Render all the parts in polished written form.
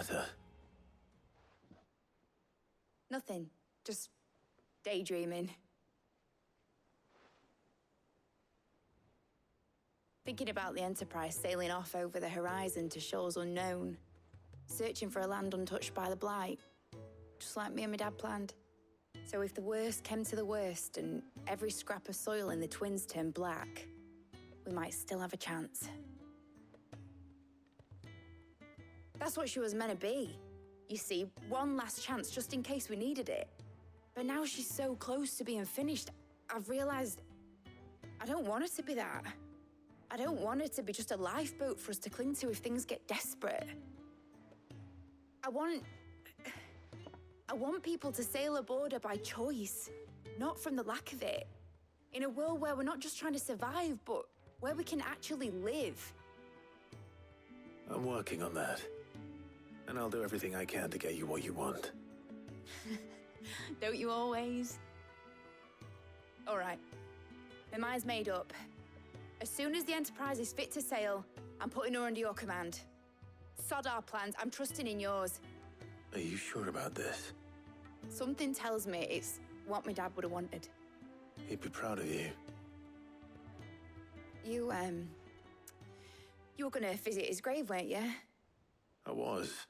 matter? Nothing. Just daydreaming. Thinking about the Enterprise sailing off over the horizon to shores unknown. Searching for a land untouched by the Blight. Just like me and my dad planned. So if the worst came to the worst and every scrap of soil in the Twins turned black, we might still have a chance. That's what she was meant to be. You see, one last chance just in case we needed it. But now she's so close to being finished, I've realized I don't want her to be that. I don't want her to be just a lifeboat for us to cling to if things get desperate. I want people to sail aboard her by choice, not from the lack of it. In a world where we're not just trying to survive, but where we can actually live. I'm working on that. And I'll do everything I can to get you what you want. Don't you always? All right. My mind's made up. As soon as the Enterprise is fit to sail, I'm putting her under your command. Sod our plans, I'm trusting in yours. Are you sure about this? Something tells me it's what my dad would have wanted. He'd be proud of you. You were gonna visit his grave, weren't you? I was.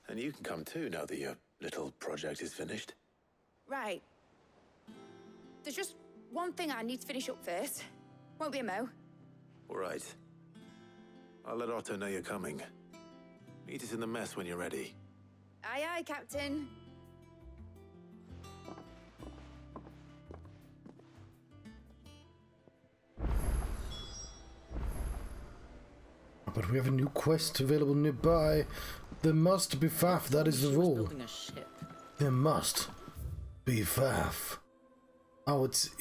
And you can come too now that your little project is finished. Right. There's just one thing I need to finish up first. Won't be a mo. All right. I'll let Otto know you're coming. Meet us in the mess when you're ready. Aye, aye, Captain. But we have a new quest available nearby. There must be faff, that is the rule. Building a ship. There must be faff. Oh, it's...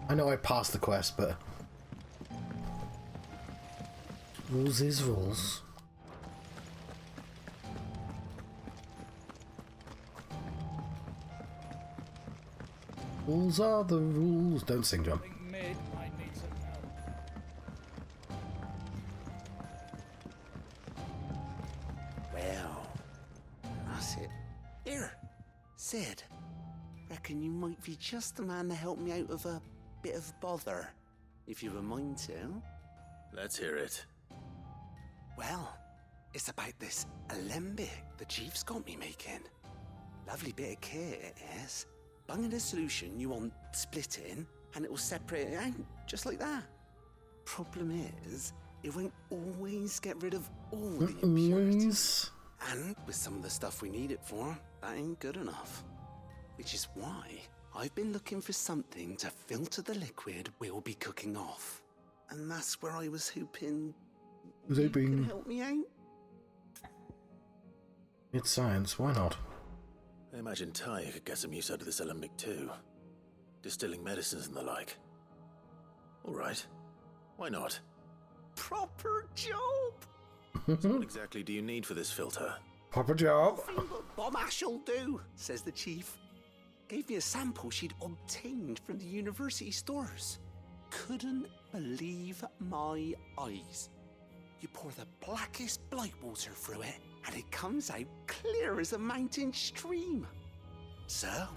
I know I passed the quest, but... Rules is rules. Rules are the rules. Don't sing, John. Mid might need some help. Well, that's it. Here, Sid. Reckon you might be just the man to help me out of a bit of bother, if you were mind to. Let's hear it. Well, it's about this alembic the chief's got me making. Lovely bit of kit it is. Bung in a solution you want splitting, and it will separate it out, just like that. Problem is, it won't always get rid of all the impurities. And with some of the stuff we need it for, that ain't good enough. Which is why I've been looking for something to filter the liquid we'll be cooking off. And that's where I was hoping you can help me out. It's science, why not? I imagine Ty could get some use out of this alembic too. Distilling medicines and the like. All right. Why not? Proper job! So what exactly do you need for this filter? Proper job. Bomb Ash'll do, says the chief. Gave me a sample she'd obtained from the university stores. Couldn't believe my eyes. You pour the blackest blight water through it, and it comes out clear as a mountain stream. So,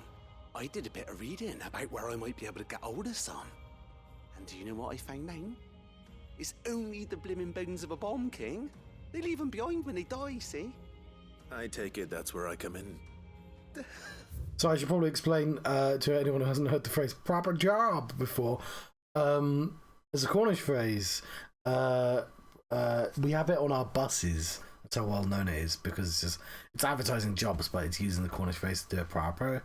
I did a bit of reading about where I might be able to get hold of some. And do you know what I found out? It's only the blimmin' bones of a bomb king. They leave them behind when they die, see? I take it that's where I come in. So I should probably explain to anyone who hasn't heard the phrase "proper job" before. It's a Cornish phrase. We have it on our buses. That's how well known it is, because it's advertising jobs, but it's using the Cornish phrase to do a proper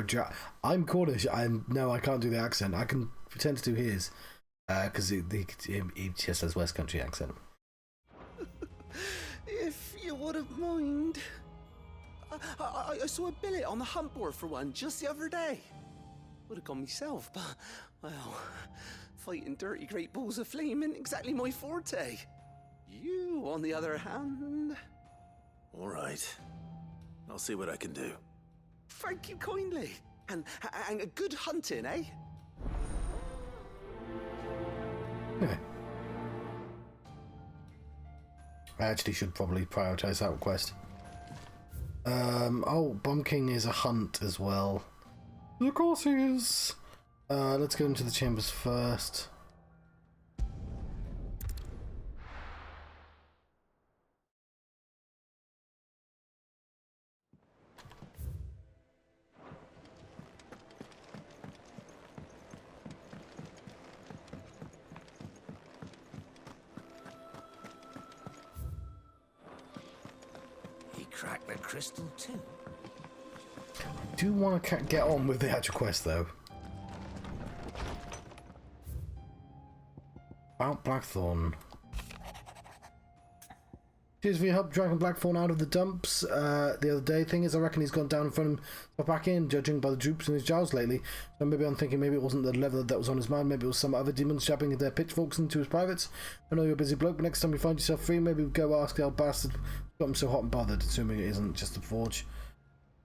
job. I'm Cornish, and no, I can't do the accent. I can pretend to do his, because he just has West Country accent. If you wouldn't mind. I saw a billet on the hunt board for one just the other day. Would have gone myself, but, well, fighting dirty great balls of flame isn't exactly my forte. You, on the other hand... All right. I'll see what I can do. Thank you kindly. And a good hunting, eh? Okay. I actually should probably prioritise that request. Oh, Bomb King is a hunt as well. Of course he is. Let's go into the chambers first. He cracked the crystal too. Do you want to get on with the actual quest though? About Blackthorn. Cheers for your help dragging Blackthorn out of the dumps the other day. Thing is, I reckon he's gone down in front of him, but back in, judging by the droops in his jowls lately. So maybe I'm thinking maybe it wasn't the level that was on his mind, maybe it was some other demons jabbing their pitchforks into his privates. I know you're a busy bloke, but next time you find yourself free, maybe go ask the old bastard what got him so hot and bothered, assuming it isn't just a forge.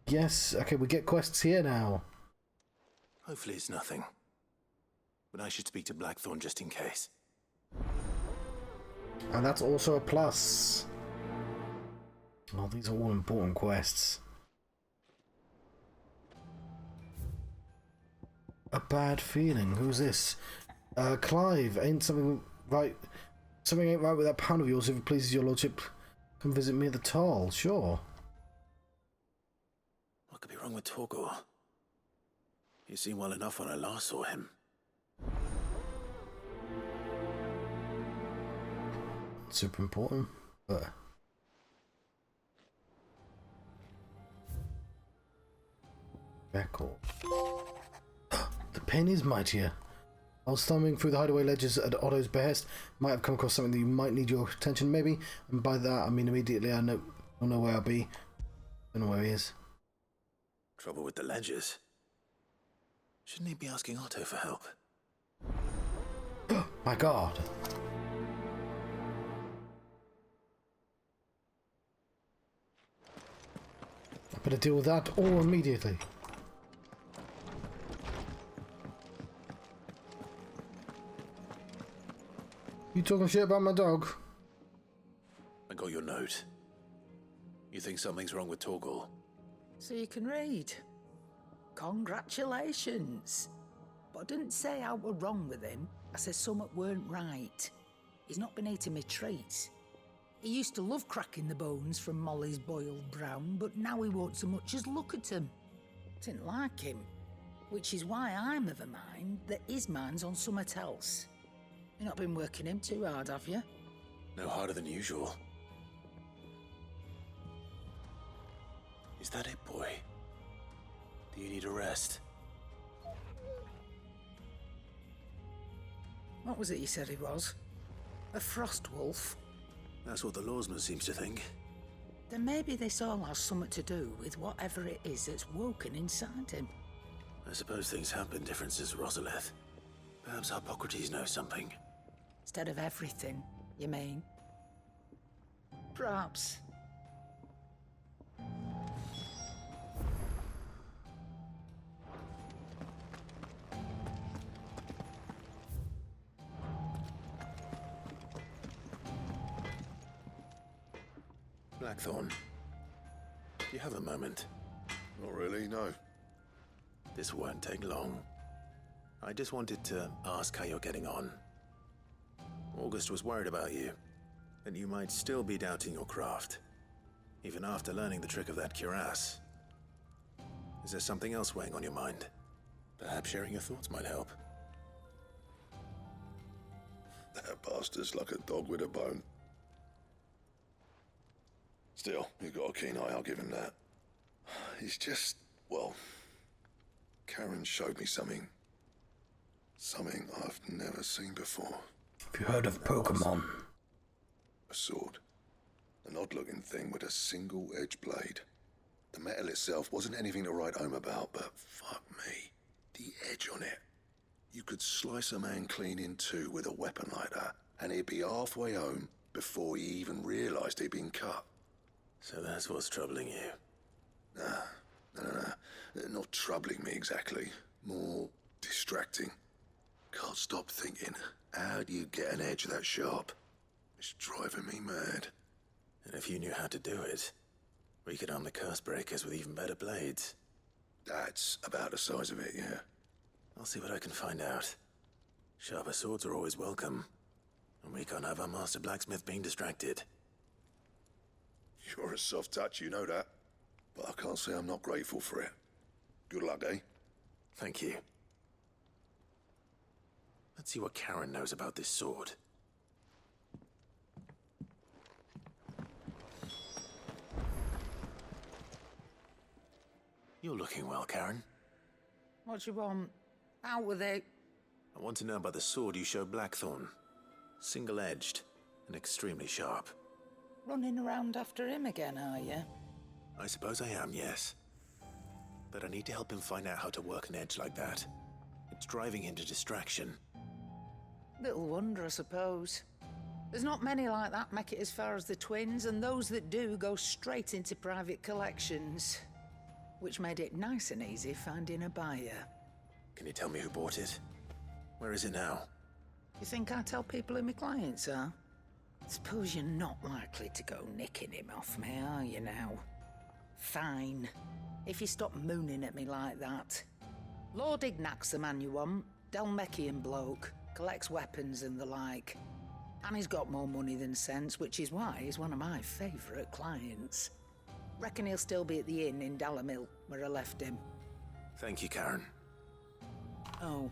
Yes, okay, we get quests here now. Hopefully it's nothing. But I should speak to Blackthorn just in case. And that's also a plus. Oh, these are all important quests. A bad feeling. Who's this? Clive. Ain't something right? Something ain't right with that pound of yours. If it pleases your lordship, come visit me at the Toll. Sure. What could be wrong with Torgor? He seemed well enough when I last saw him. Super important, but record. The pen is mightier. I was thumbing through the hideaway ledgers at Otto's behest. Might have come across something that you might need your attention, maybe. And by that, I mean immediately. I'll know where I'll be. Don't know where he is. Trouble with the ledgers. Shouldn't he be asking Otto for help? My God. I better deal with that all immediately. You talking shit about my dog? I got your note. You think something's wrong with Torgor? So you can read. Congratulations. But I didn't say I were wrong with him. I said something weren't right. He's not been eating me treats. He used to love cracking the bones from Molly's boiled brown, but now he won't so much as look at them. Didn't like him. Which is why I'm of a mind that his mind's on something else. You've not been working him too hard, have you? No harder than usual. Is that it, boy? Do you need a rest? What was it you said he was? A frost wolf? That's what the lawsman seems to think. Then maybe this all has something to do with whatever it is that's woken inside him. I suppose things have been different since Rosalith. Perhaps Hippocrates knows something. Instead of everything, you mean? Perhaps. Blackthorn, do you have a moment? Not really, no. This won't take long. I just wanted to ask how you're getting on. August was worried about you, and you might still be doubting your craft, even after learning the trick of that cuirass. Is there something else weighing on your mind? Perhaps sharing your thoughts might help. That bastard's like a dog with a bone. Still, you've got a keen eye, I'll give him that. He's just, well, Karen showed me something. Something I've never seen before. Have you heard of Pokemon? A sword. An odd-looking thing with a single-edged blade. The metal itself wasn't anything to write home about, but fuck me. The edge on it. You could slice a man clean in two with a weapon like that, and he'd be halfway home before he even realised he'd been cut. So that's what's troubling you. No. Not troubling me exactly. More distracting. Can't stop thinking, how do you get an edge that sharp? It's driving me mad. And if you knew how to do it, we could arm the curse breakers with even better blades. That's about the size of it, yeah. I'll see what I can find out. Sharper swords are always welcome. And we can't have our master blacksmith being distracted. You're a soft touch, you know that. But I can't say I'm not grateful for it. Good luck, eh? Thank you. Let's see what Karen knows about this sword. You're looking well, Karen. What you want? Out with it. I want to know about the sword you showed Blackthorn. Single-edged and extremely sharp. Running around after him again, are you? I suppose I am, yes. But I need to help him find out how to work an edge like that. It's driving him to distraction. Little wonder, I suppose. There's not many like that make it as far as the twins, and those that do go straight into private collections. Which made it nice and easy finding a buyer. Can you tell me who bought it? Where is it now? You think I tell people who my clients are? Suppose you're not likely to go nicking him off me, are you now? Fine. If you stop mooning at me like that. Lord Ignac's the man you want. Dalmekian bloke. Collects weapons and the like. And he's got more money than sense, which is why he's one of my favourite clients. Reckon he'll still be at the inn in Dalamil, where I left him. Thank you, Karen. Oh.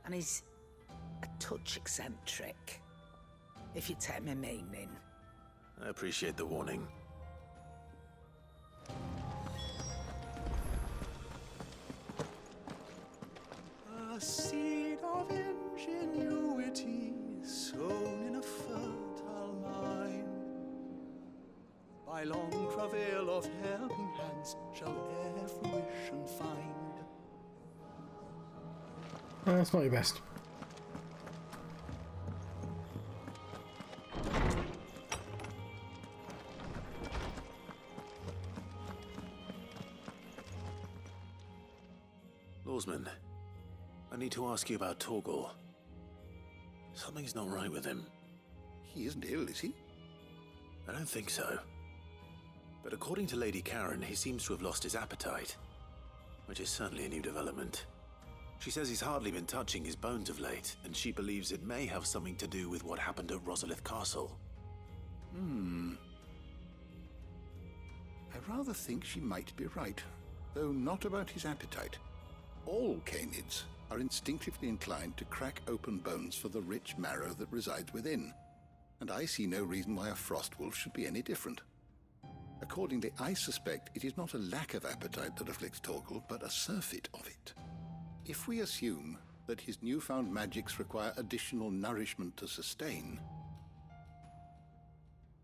And he's a touch eccentric. If you take my meaning. I appreciate the warning. A seed of ingenuity sown in a fertile mind. By long travail of helping hands shall e'er fruition find. That's not your best. Lawsman, I need to ask you about Torgal. Something's not right with him. He isn't ill, is he? I don't think so. But according to Lady Karen, he seems to have lost his appetite, which is certainly a new development. She says he's hardly been touching his bones of late, and she believes it may have something to do with what happened at Rosalith Castle. I rather think she might be right, though not about his appetite. All canids are instinctively inclined to crack open bones for the rich marrow that resides within, and I see no reason why a frostwolf should be any different. Accordingly, I suspect it is not a lack of appetite that afflicts Torgal, but a surfeit of it. If we assume that his newfound magics require additional nourishment to sustain,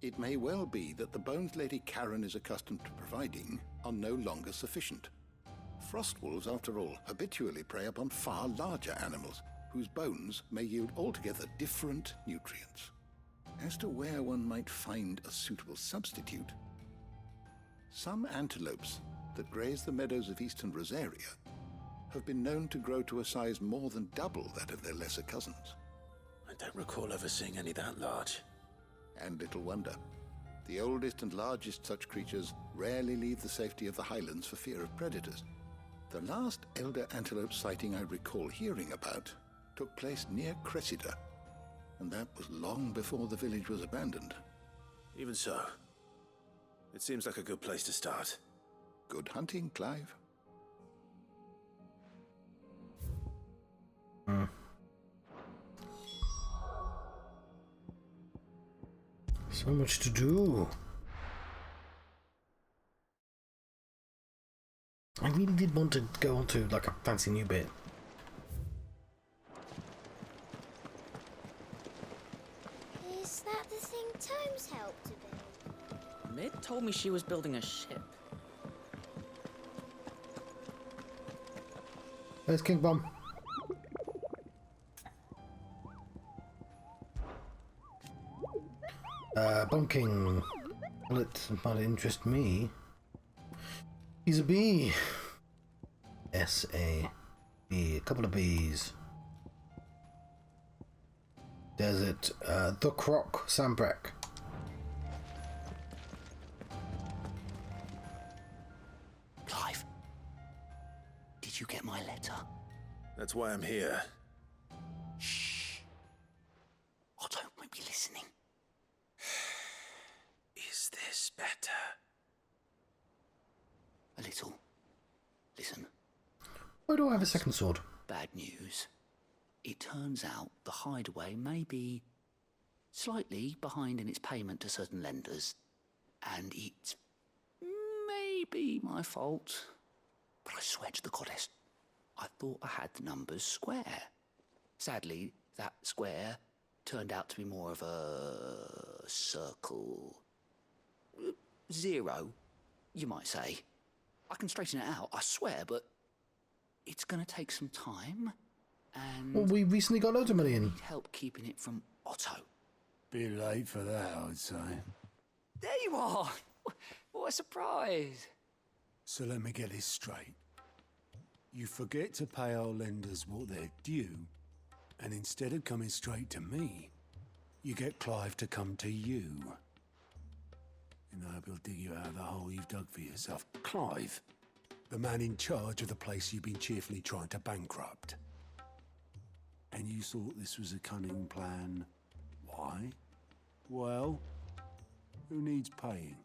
it may well be that the bones Lady Karen is accustomed to providing are no longer sufficient. Frostwolves, after all, habitually prey upon far larger animals, whose bones may yield altogether different nutrients. As to where one might find a suitable substitute, some antelopes that graze the meadows of eastern Rosaria have been known to grow to a size more than double that of their lesser cousins. I don't recall ever seeing any that large. And little wonder. The oldest and largest such creatures rarely leave the safety of the highlands for fear of predators. The last elder antelope sighting I recall hearing about took place near Cressida, and that was long before the village was abandoned. Even so, it seems like a good place to start. Good hunting, Clive. So much to do. I really did want to go on to like a fancy new bit. Is that the thing Tomes helped to build? Mid told me she was building a ship. There's King Bomb. Bunking. Well, it might interest me. He's a bee. S-A-B. A couple of bees. desert. The Croc Sambrek. Clive, did you get my letter? That's why I'm here. Shh. Otto might be listening. Is this better? A little. Listen. Why do I have a second sword? Bad news. It turns out the hideaway may be slightly behind in its payment to certain lenders, and it's maybe my fault. But I swear to the goddess, I thought I had the numbers square. Sadly, that square turned out to be more of a circle. 0, you might say. I can straighten it out, I swear, but it's gonna take some time, and Well, we recently got loads of money in. need help keeping it from Otto. Bit late for that, I'd say. There you are! What a surprise! So let me get this straight. You forget to pay our lenders what they're due, and instead of coming straight to me, you get Clive to come to you. And I hope he'll dig you out of the hole you've dug for yourself. Clive, the man in charge of the place you've been cheerfully trying to bankrupt. And you thought this was a cunning plan. Why? Well, who needs paying?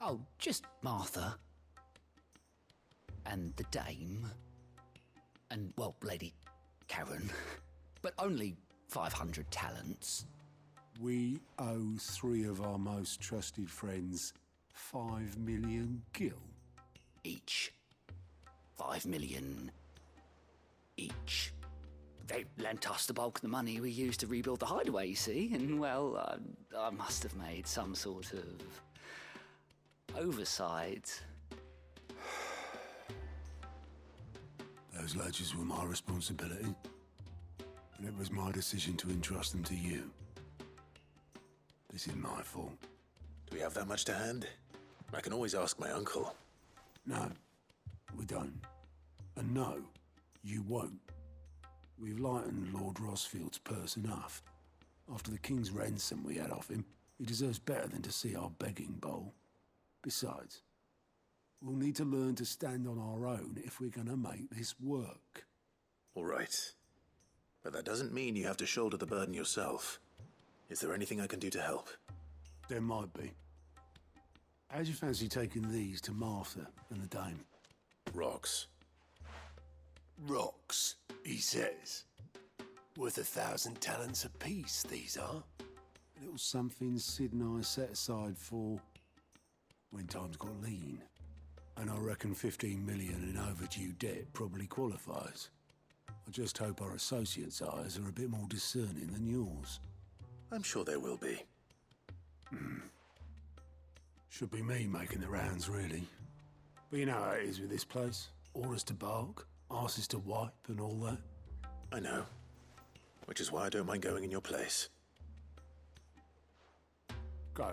Oh, just Martha. And the dame. And, well, Lady Karen. But only 500 talents. We owe 3 of our most trusted friends 5 million gil. Each. 5 million each. They lent us the bulk of the money we used to rebuild the hideaway, you see, and, well, I must have made some sort of oversight. Those ledgers were my responsibility, and it was my decision to entrust them to you. This is my fault. Do we have that much to hand? I can always ask my uncle. No, we don't. And no, you won't. We've lightened Lord Rosfield's purse enough. After the king's ransom we had off him, he deserves better than to see our begging bowl. Besides, we'll need to learn to stand on our own if we're gonna make this work. All right. But that doesn't mean you have to shoulder the burden yourself. Is there anything I can do to help? There might be. How'd you fancy taking these to Martha and the dame? Rocks. Rocks, he says. Worth 1,000 talents apiece, these are. A little something Sid and I set aside for when times got lean. And I reckon 15 million in overdue debt probably qualifies. I just hope our associates' eyes are a bit more discerning than yours. I'm sure there will be. Should be me making the rounds, really. But you know how it is with this place. Orders to bark, arses to wipe, and all that. I know. Which is why I don't mind going in your place. Go.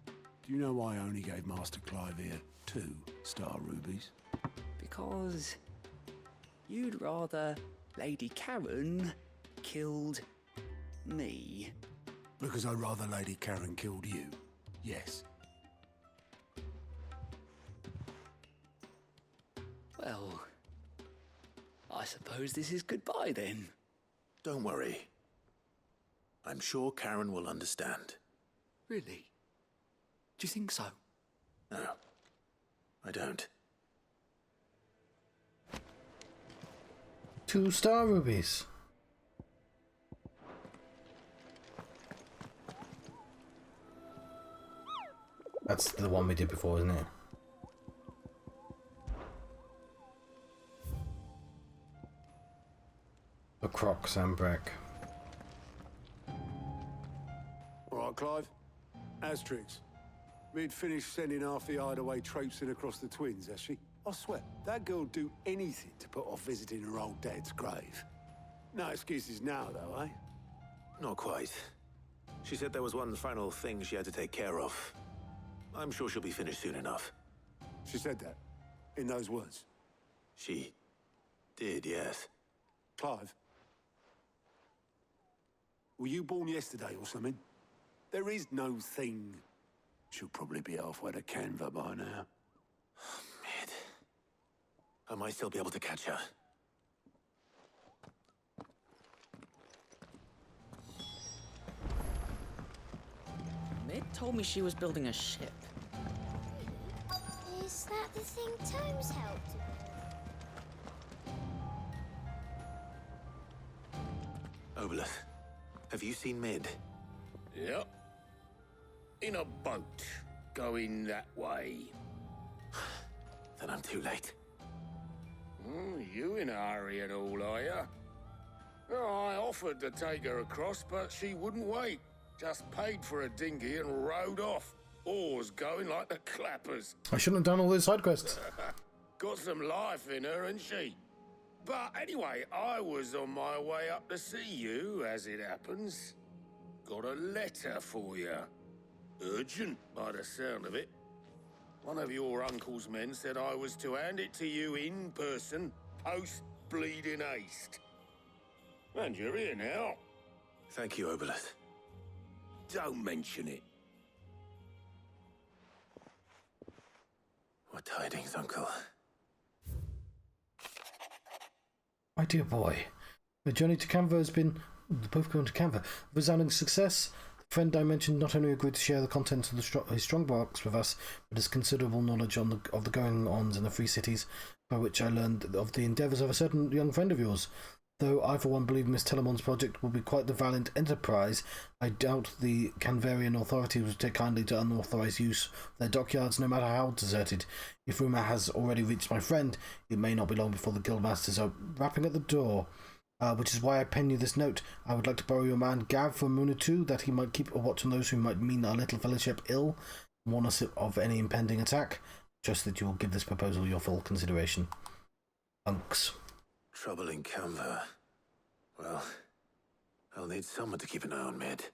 Do you know why I only gave Master Clive here 2 star rubies? Because you'd rather Lady Karen killed me. Because I'd rather Lady Karen killed you. Yes. Well, I suppose this is goodbye then. Don't worry. I'm sure Karen will understand. Really? Do you think so? No, I don't. 2 star rubies. That's the one we did before, isn't it? The Croc Sambrek. All right, Clive. Asterix. We'd finished sending half the hideaway traipsing across the twins, has she? I swear, that girl'd do anything to put off visiting her old dad's grave. No excuses now, though, eh? Not quite. She said there was one final thing she had to take care of. I'm sure she'll be finished soon enough. She said that, in those words. She did, yes. Clive. Were you born yesterday or something? There is no thing. She'll probably be halfway to Canva by now. Mid. I might still be able to catch her. Mid told me she was building a ship. Is that the thing Tomes helped with? Obelith, have you seen Mid? Yep. In a boat, going that way. Then I'm too late. You in a hurry and all, are you? Oh, I offered to take her across, but she wouldn't wait. Just paid for a dinghy and rowed off. Oars going like the clappers. I shouldn't have done all those side quests. Got some life in her, ain't she? But anyway, I was on my way up to see you, as it happens. Got a letter for you. Urgent, by the sound of it. One of your uncle's men said I was to hand it to you in person, post-bleeding haste. And you're here now. Thank you, Obelith. Don't mention it. What tidings, Uncle? My dear boy, the journey to Canva has been, both going to Canva, resounding success. The friend I mentioned not only agreed to share the contents of his strongbox with us, but has considerable knowledge of the going-ons in the Free Cities, by which I learned of the endeavours of a certain young friend of yours. Though I for one believe Miss Telemon's project will be quite the valiant enterprise, I doubt the Canvarian authorities will take kindly to unauthorised use of their dockyards, no matter how deserted. If rumour has already reached my friend, it may not be long before the guildmasters are rapping at the door. Which is why I pen you this note. I would like to borrow your man Gav for a moon or two, that he might keep a watch on those who might mean our little fellowship ill, and warn us of any impending attack. Just that you will give this proposal your full consideration. Unks. Trouble in Canva. Well, I'll need someone to keep an eye on Mid.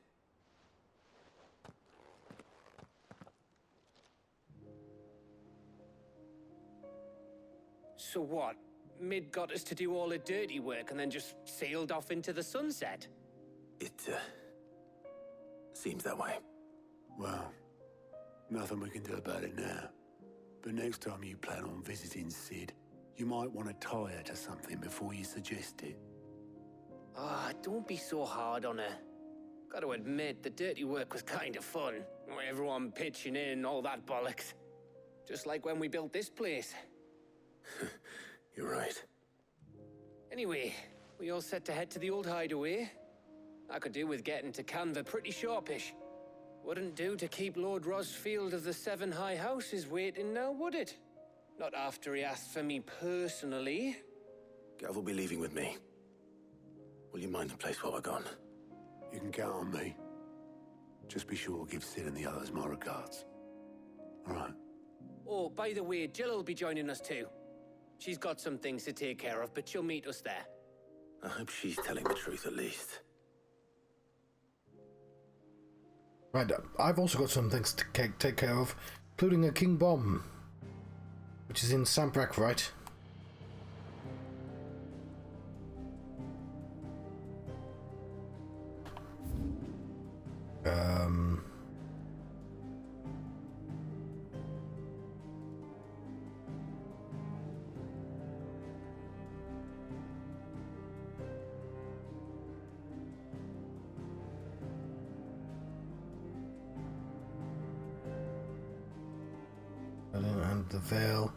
So what? Mid got us to do all the dirty work and then just sailed off into the sunset? It, seems that way. Well, nothing we can do about it now. But next time you plan on visiting Sid, you might want to tie her to something before you suggest it. Ah, don't be so hard on her. Gotta admit, the dirty work was kind of fun. Everyone pitching in, all that bollocks. Just like when we built this place. You're right. Anyway, we all set to head to the old hideaway. I could do with getting to Canva pretty sharpish. Wouldn't do to keep Lord Rosfield of the Seven High Houses waiting now, would it? Not after he asked for me personally. Gav will be leaving with me. Will you mind the place while we're gone? You can count on me. Just be sure to give Sid and the others my regards. All right. Oh, by the way, Jill will be joining us too. She's got some things to take care of, but she'll meet us there. I hope she's telling the truth at least. Right, I've also got some things to take care of, including a King Bomb, which is in Samprek, right? And the Veil.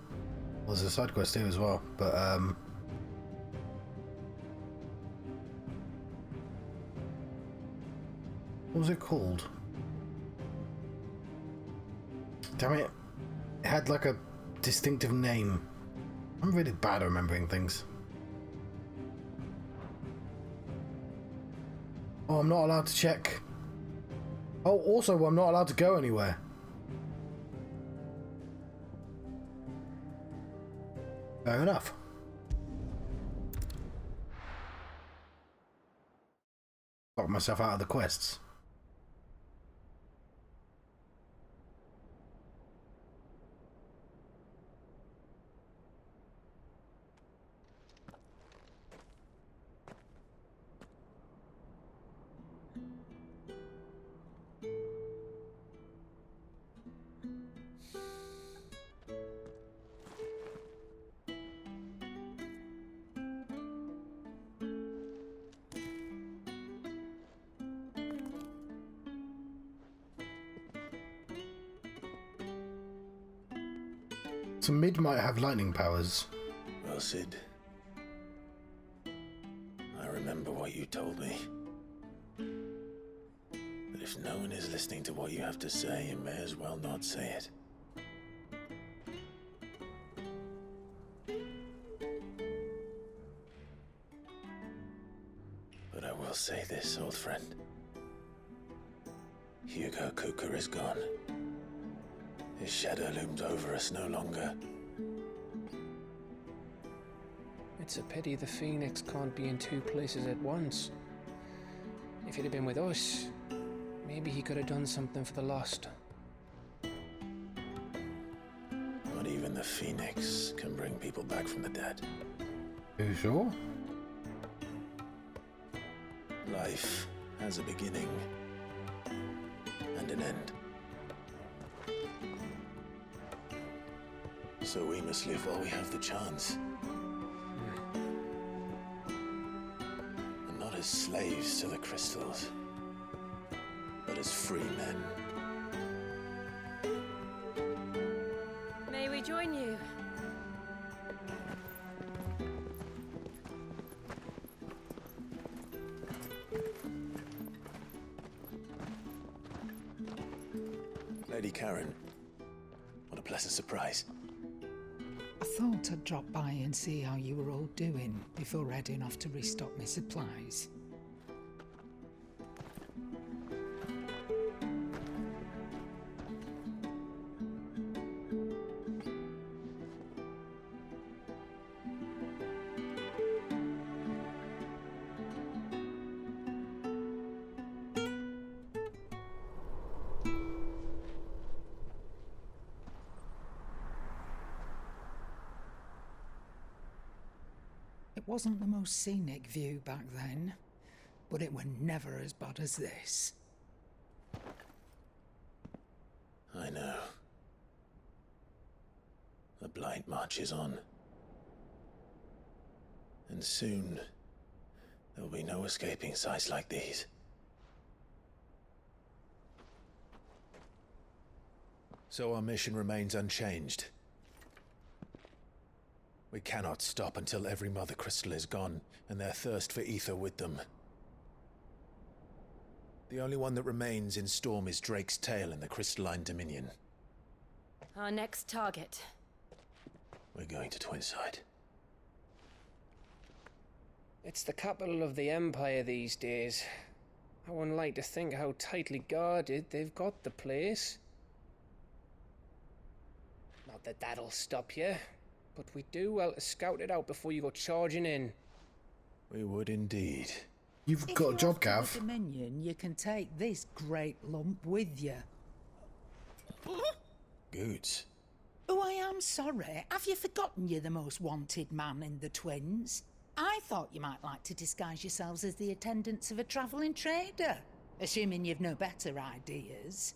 Well, there's a side quest here as well, but what was it called? Damn it. It had like a distinctive name. I'm really bad at remembering things. Oh, I'm not allowed to check. Oh, also, I'm not allowed to go anywhere. Fair enough. Lock myself out of the quests. So Mid might have lightning powers. Well, Sid, I remember what you told me. But if no one is listening to what you have to say, you may as well not say it. But I will say this, old friend. Hugo Cooker is gone. His shadow looms over us no longer. It's a pity the Phoenix can't be in two places at once. If he'd have been with us, maybe he could have done something for the lost. Not even the Phoenix can bring people back from the dead. Are you sure? Life has a beginning and an end. So we must live while we have the chance. And not as slaves to the crystals, but as free men. May we join you? Lady Karen, what a pleasant surprise. I thought I'd drop by and see how you were all doing before heading off to restock my supplies. It wasn't the most scenic view back then, but it were never as bad as this. I know. The Blight marches on. And soon, there'll be no escaping sights like these. So our mission remains unchanged. We cannot stop until every Mother Crystal is gone, and their thirst for ether with them. The only one that remains in Storm is Drake's Tail in the Crystalline Dominion. Our next target. We're going to Twinside. It's the capital of the Empire these days. I wouldn't like to think how tightly guarded they've got the place. Not that that'll stop you. But we do well to scout it out before you go charging in. We would indeed. You've got a job, Gav. If you're off to the Dominion, you can take this great lump with you. Goods. Oh, I am sorry. Have you forgotten you're the most wanted man in the Twins? I thought you might like to disguise yourselves as the attendants of a travelling trader, assuming you've no better ideas.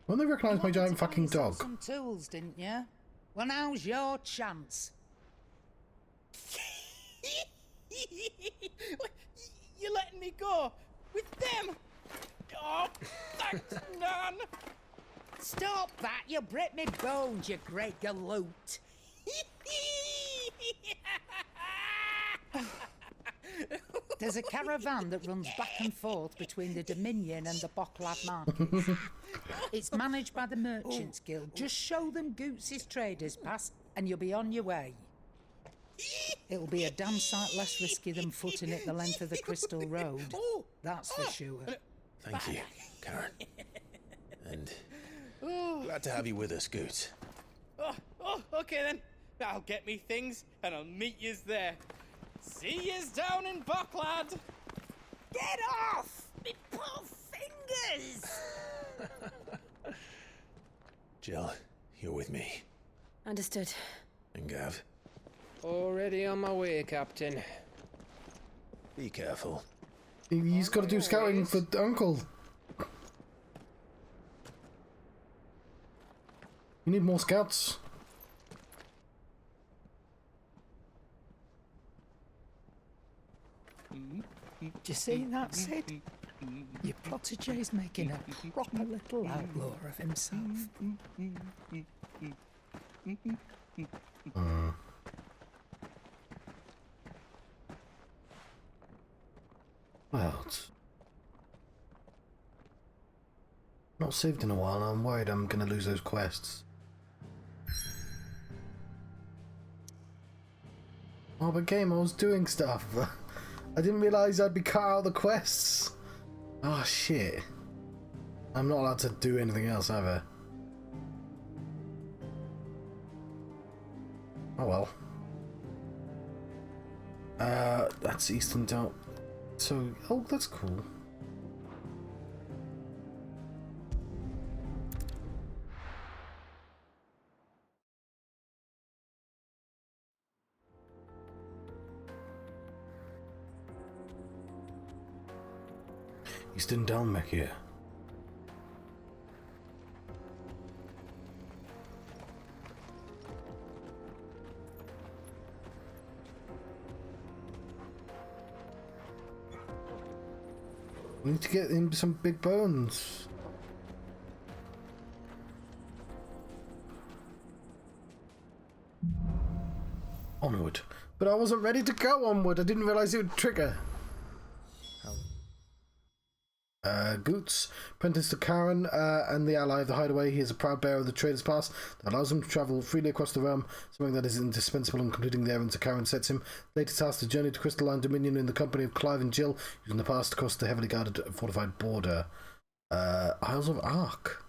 Won't they recognise my giant fucking dog? Some tools, didn't you? Well, now's your chance. You're letting me go with them? Oh, thanks, Nan. Stop that! You break me bones, you great galoot. There's a caravan that runs back and forth between the Dominion and the Bocklad Market. It's managed by the Merchants Guild. Just show them Goots' traders pass and you'll be on your way. It'll be a damn sight less risky than footing it the length of the Crystal Road. That's for sure. Thank you, Karen. And glad to have you with us, Goots. Okay then. I'll get me things and I'll meet yous there. See yous down in Bocklad. Get off! Me poor fingers! Jill, you're with me. Understood. And Gav? Already on my way, Captain. Be careful. He's got to do scouting for Uncle. You need more scouts. Do you see that, Sid? Your protege's making a proper little outlaw of himself. Well, it's not saved in a while, and I'm worried I'm going to lose those quests. Oh, but game, I was doing stuff. I didn't realise I'd be cut out of the quests. Oh, shit. I'm not allowed to do anything else either. Oh well. That's Eastern Dark. So, oh, that's cool. Eastern Dalmec here. We need to get him some big bones. Onward. But I wasn't ready to go onward. I didn't realise it would trigger. Goots, apprentice to Karen and the ally of the Hideaway. He is a proud bearer of the Trader's Pass that allows him to travel freely across the realm, something that is indispensable in completing the errands that Karen sets him. Later tasked to journey to Crystalline Dominion in the company of Clive and Jill, using the pass to cross the heavily guarded fortified border. Isles of Ark.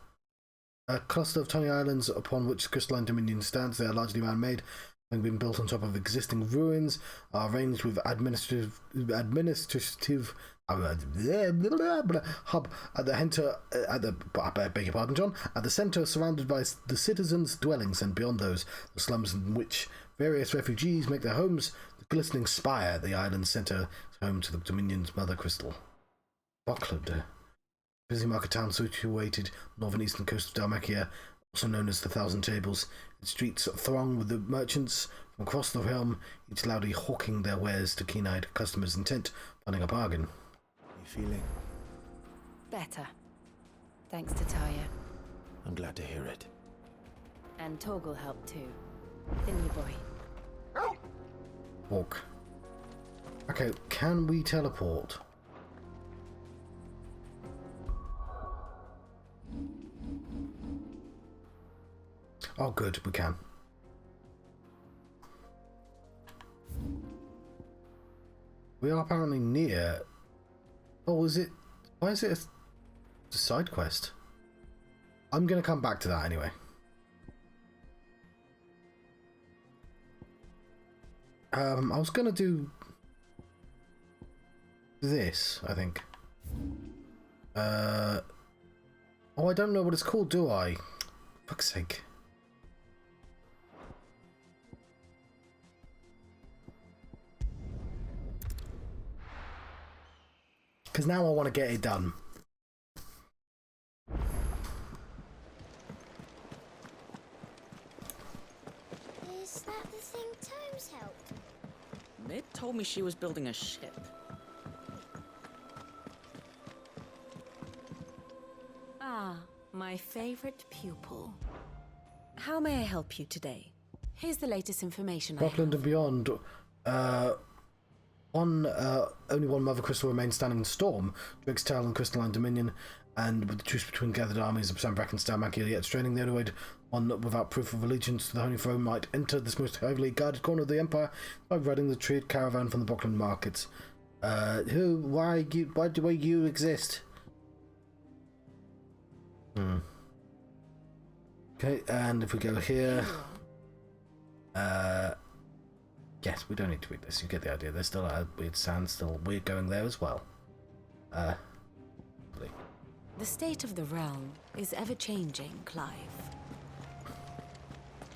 A cluster of tiny islands upon which Crystalline Dominion stands. They are largely man-made, having been built on top of existing ruins, are arranged with administrative hub at the centre, surrounded by the citizens' dwellings, and beyond those, the slums in which various refugees make their homes. The glistening spire at the island's centre is home to the Dominion's mother crystal. Buckland, busy market town situated northern eastern coast of Dalmacia, also known as the Thousand Tables. Its streets throng with the merchants from across the realm, each loudly hawking their wares to keen-eyed customers intent on finding a bargain. Feeling? Better. Thanks to Taya. I'm glad to hear it. And Torgal helped too. The new boy. Walk. Okay, can we teleport? Oh good, we can. We are apparently near... Oh, is it... Why is it a side quest? I'm going to come back to that anyway. I was going to do... this, I think. Oh, I don't know what it's called, do I? For fuck's sake. Because now I want to get it done. Is that the thing Tomes helped? Mid told me she was building a ship. Ah, my favorite pupil. How may I help you today? Here's the latest information. Buckland and beyond. Only one Mother Crystal remains standing in the storm. Drake's Tail and Crystalline Dominion, and with the truce between gathered armies of Sam and Dalmacia yet straining, the only way one without proof of allegiance to the Holy Throne might enter this most heavily guarded corner of the Empire by riding the trade caravan from the Buckland markets. Why do you exist? Okay, and if we go here, yes, we don't need to read this. You get the idea. There's still a weird sand, still weird going there as well. The state of the realm is ever changing, Clive.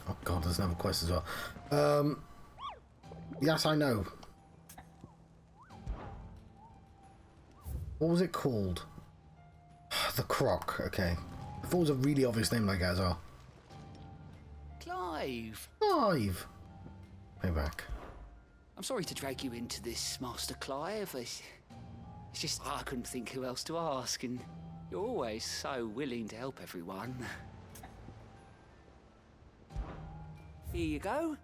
Oh god, there's another quest as well. Yes, I know. What was it called? The Croc. Okay. I thought it was a really obvious name like that as well. Clive. Clive. Payback. I'm sorry to drag you into this, Master Clive. It's just I couldn't think who else to ask, and you're always so willing to help everyone. Here you go.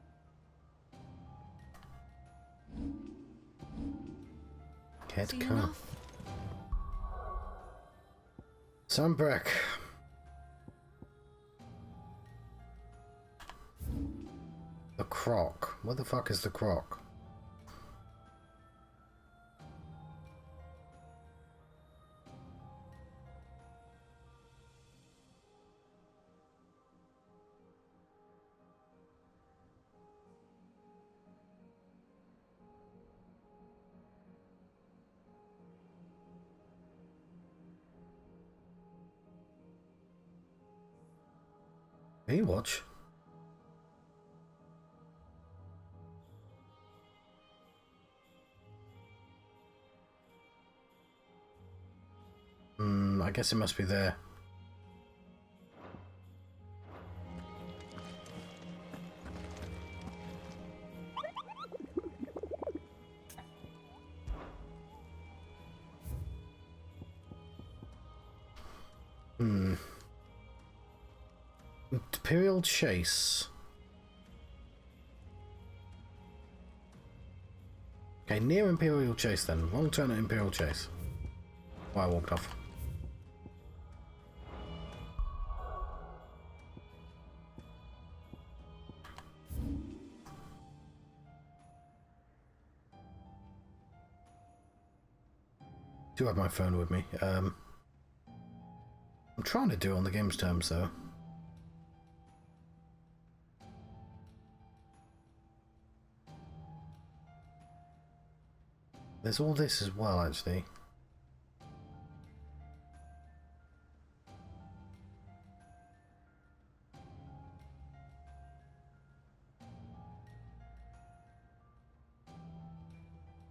Head Seen come. enough? Sunbreak. The croc. Where the fuck is the croc? Baywatch? I guess it must be there. Imperial Chase. Okay, near Imperial Chase then. Wrong turn at Imperial Chase. Oh, I walked off. Do have my phone with me. I'm trying to do it on the game's terms though. There's all this as well, actually.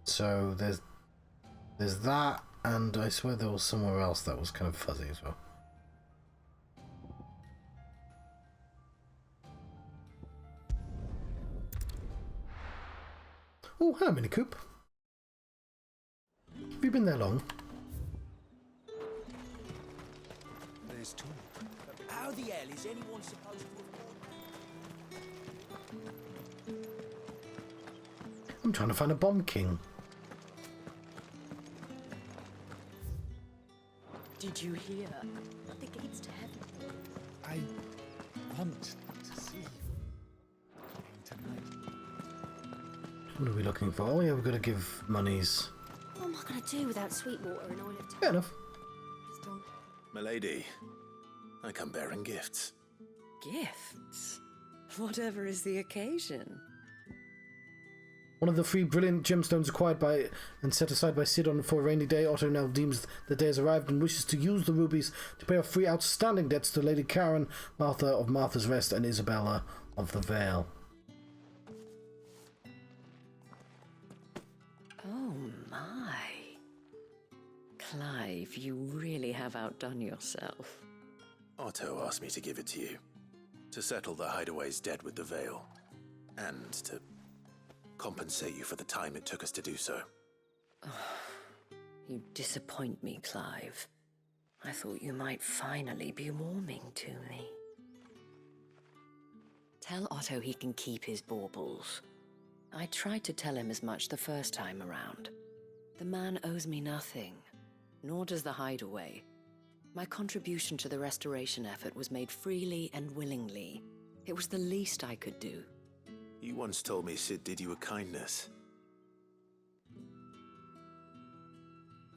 So there's that, and I swear there was somewhere else that was kind of fuzzy as well. Oh, hello, Mini Coop. Have you been there long? There's talk. How the hell is anyone supposed to... I'm trying to find a Bomb King. Did you hear? The gates to heaven. I want to see you tonight. What are we looking for? Oh yeah, we've got to give monies. What am I going to do without sweet water and oil of tongue? Fair enough. Milady, I come bearing gifts. Gifts? Whatever is the occasion. One of the 3 brilliant gemstones acquired by and set aside by Sid for a rainy day. Otto now deems the day has arrived and wishes to use the rubies to pay off 3 outstanding debts to Lady Karen, Martha of Martha's Rest, and Isabella of the Vale. Oh my. Clive, you really have outdone yourself. Otto asked me to give it to you. To settle the Hideaway's debt with the Vale. And to compensate you for the time it took us to do so. You disappoint me, Clive. I thought you might finally be warming to me. Tell Otto he can keep his baubles. I tried to tell him as much the first time around. The man owes me nothing, nor does the Hideaway. My contribution to the restoration effort was made freely and willingly. It was the least I could do. You once told me Sid did you a kindness.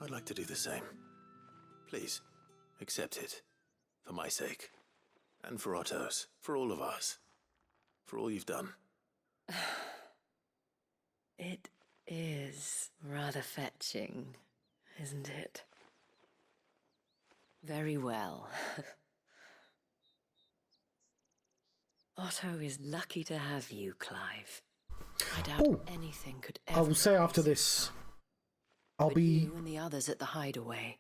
I'd like to do the same. Please, accept it. For my sake. And for Otto's. For all of us. For all you've done. It is rather fetching, isn't it? Very well. Otto is lucky to have you, Clive. I doubt anything could ever... I will say after this, But you and the others at the Hideaway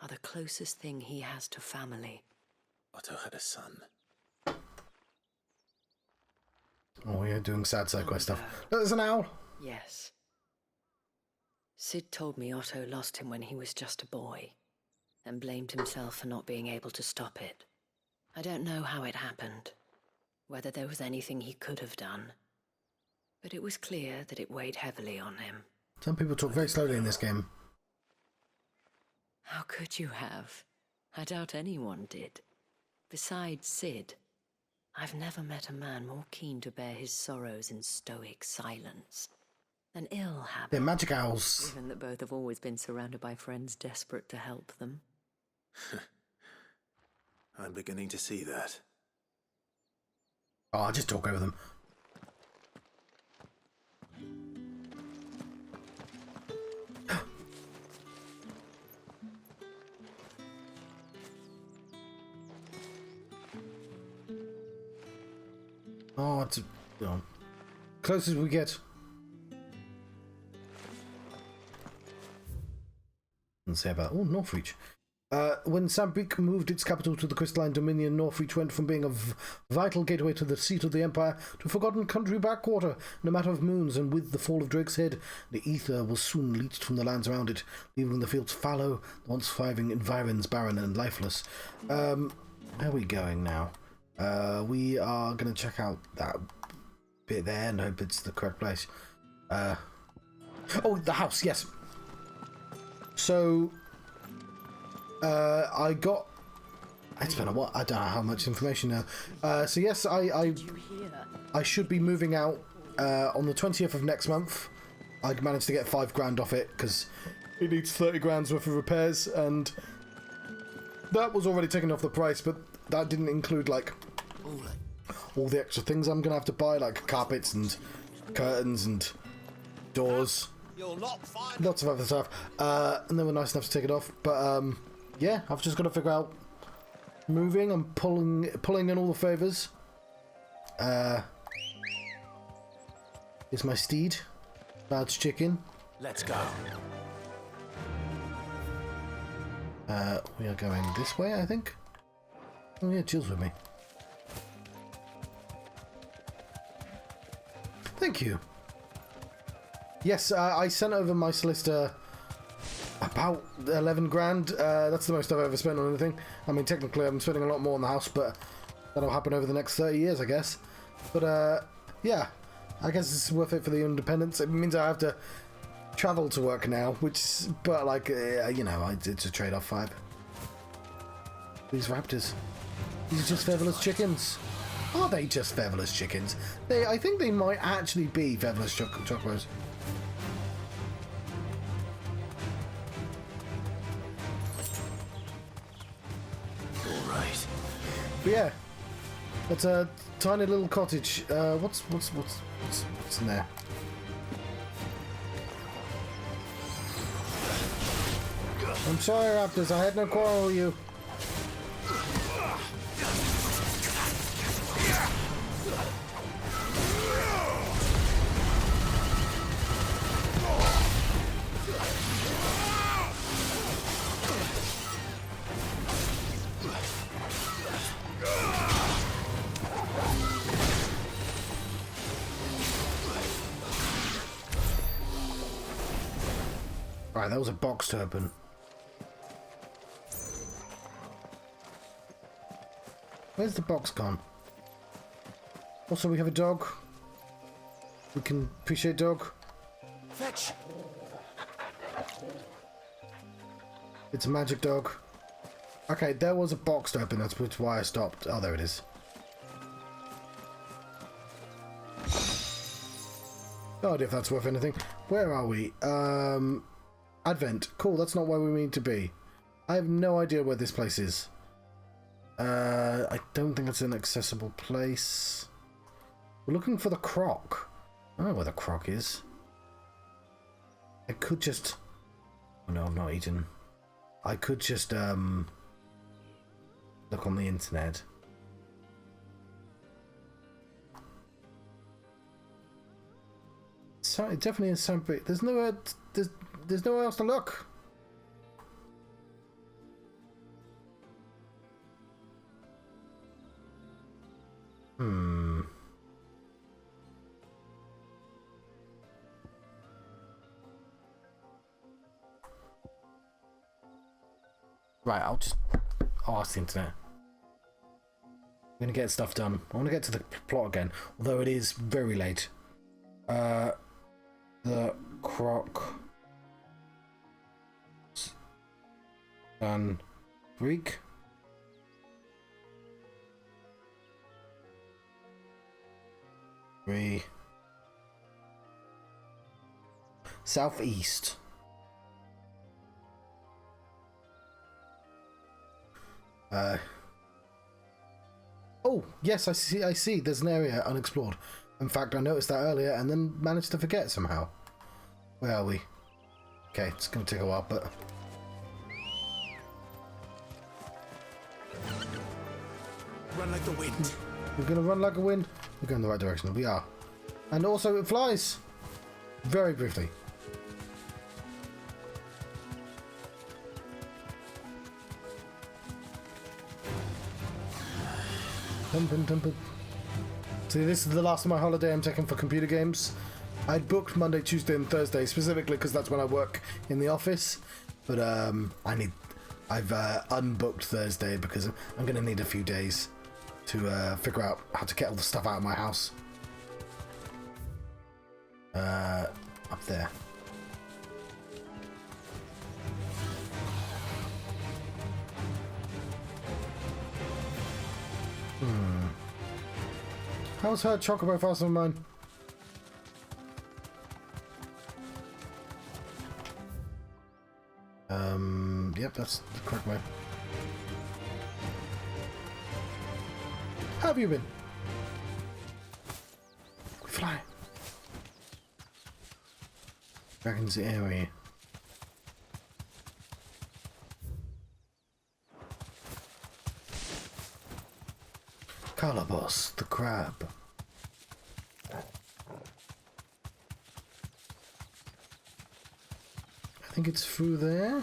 are the closest thing he has to family. Otto had a son. Oh, yeah, doing sad side quest stuff. There's an owl. Yes. Sid told me Otto lost him when he was just a boy, and blamed himself for not being able to stop it. I don't know how it happened, whether there was anything he could have done. But it was clear that it weighed heavily on him. Some people talk very slowly in this game. How could you have? I doubt anyone did. Besides Sid, I've never met a man more keen to bear his sorrows in stoic silence. An ill habit. They're magic owls. Given that both have always been surrounded by friends desperate to help them. I'm beginning to see that. Oh, I'll just talk over them. Oh, it's close as we get. Let's say about Northreach. When Sandpeak moved its capital to the Crystalline Dominion, Northreach went from being a vital gateway to the seat of the Empire to a forgotten country backwater in a matter of moons, and with the fall of Drake's Head, the ether was soon leached from the lands around it, leaving the fields fallow, the once thriving environs barren and lifeless. Where are we going now? We are going to check out that bit there and hope it's the correct place. Oh, the house, yes. So, I got... It's been a while. I don't know how much information now. So yes, I should be moving out on the 20th of next month. I managed to get $5,000 off it because it needs 30 grand's worth of repairs, and that was already taken off the price, but that didn't include like all the extra things I'm gonna have to buy, like carpets and curtains and doors. Lots of other stuff. And they were nice enough to take it off. But yeah, I've just got to figure out moving. I'm pulling in all the favours. Here's my steed. Bad's chicken. Let's go. We are going this way, I think. Oh yeah, Jill's with me. Thank you. Yes, I sent over my solicitor about 11 grand. That's the most I've ever spent on anything. I mean, technically I'm spending a lot more on the house, but that'll happen over the next 30 years, I guess. But yeah, I guess it's worth it for the independence. It means I have to travel to work now, but like, you know, it's a trade-off vibe. These raptors. These are just featherless chickens. Are they just featherless chickens? I think they might actually be featherless chocobos. Alright. But yeah, it's a tiny little cottage. What's in there? I'm sorry, raptors. I had no quarrel with you. Right, that was a box to open. Where's the box gone? Also, we have a dog. We can appreciate dog. Fetch. It's a magic dog. Okay, there was a box to open. That's why I stopped. Oh, there it is. No idea if that's worth anything. Where are we? Advent. Cool, that's not where we need to be. I have no idea where this place is. I don't think it's an accessible place. We're looking for the croc. I don't know where the croc is. I could just... Oh no, I've not eaten. I could just, look on the internet. So it definitely is something. There's nowhere else to look. Right, I'll ask the internet. I'm gonna get stuff done. I want to get to the plot again, although it is very late. The croc done Greek. Southeast. Oh, yes, I see. There's an area unexplored. In fact, I noticed that earlier and then managed to forget somehow. Where are we? Okay, it's going to take a while, but... Run like the wind. We're going to run like a wind. We're going the right direction. We are. And also, it flies. Very briefly. See, this is the last of my holiday I'm taking for computer games. I booked Monday, Tuesday and Thursday specifically because that's when I work in the office. But I've unbooked Thursday because I'm going to need a few days to figure out how to get all the stuff out of my house. Up there. How's her chocobo faster than mine? Yep, that's the correct way. How have you been? Fly. Back into the area. Calabos, the crab. I think it's through there.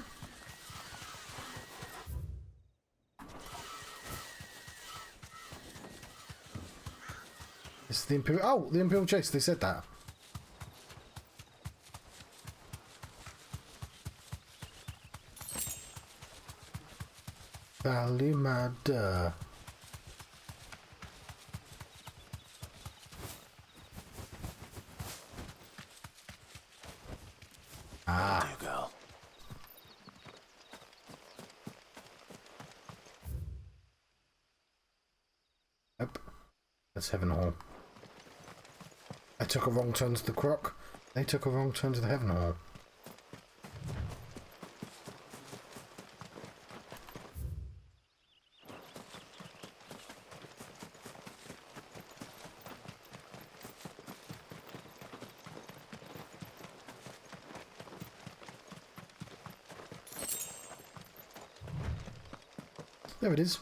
It's the Imperial... Oh, the Imperial Chase, they said that. Valimada. Ah. Dear girl. Yep. That's Heaven Hall. I took a wrong turn to the croc. They took a wrong turn to the Heaven Hall. There it is.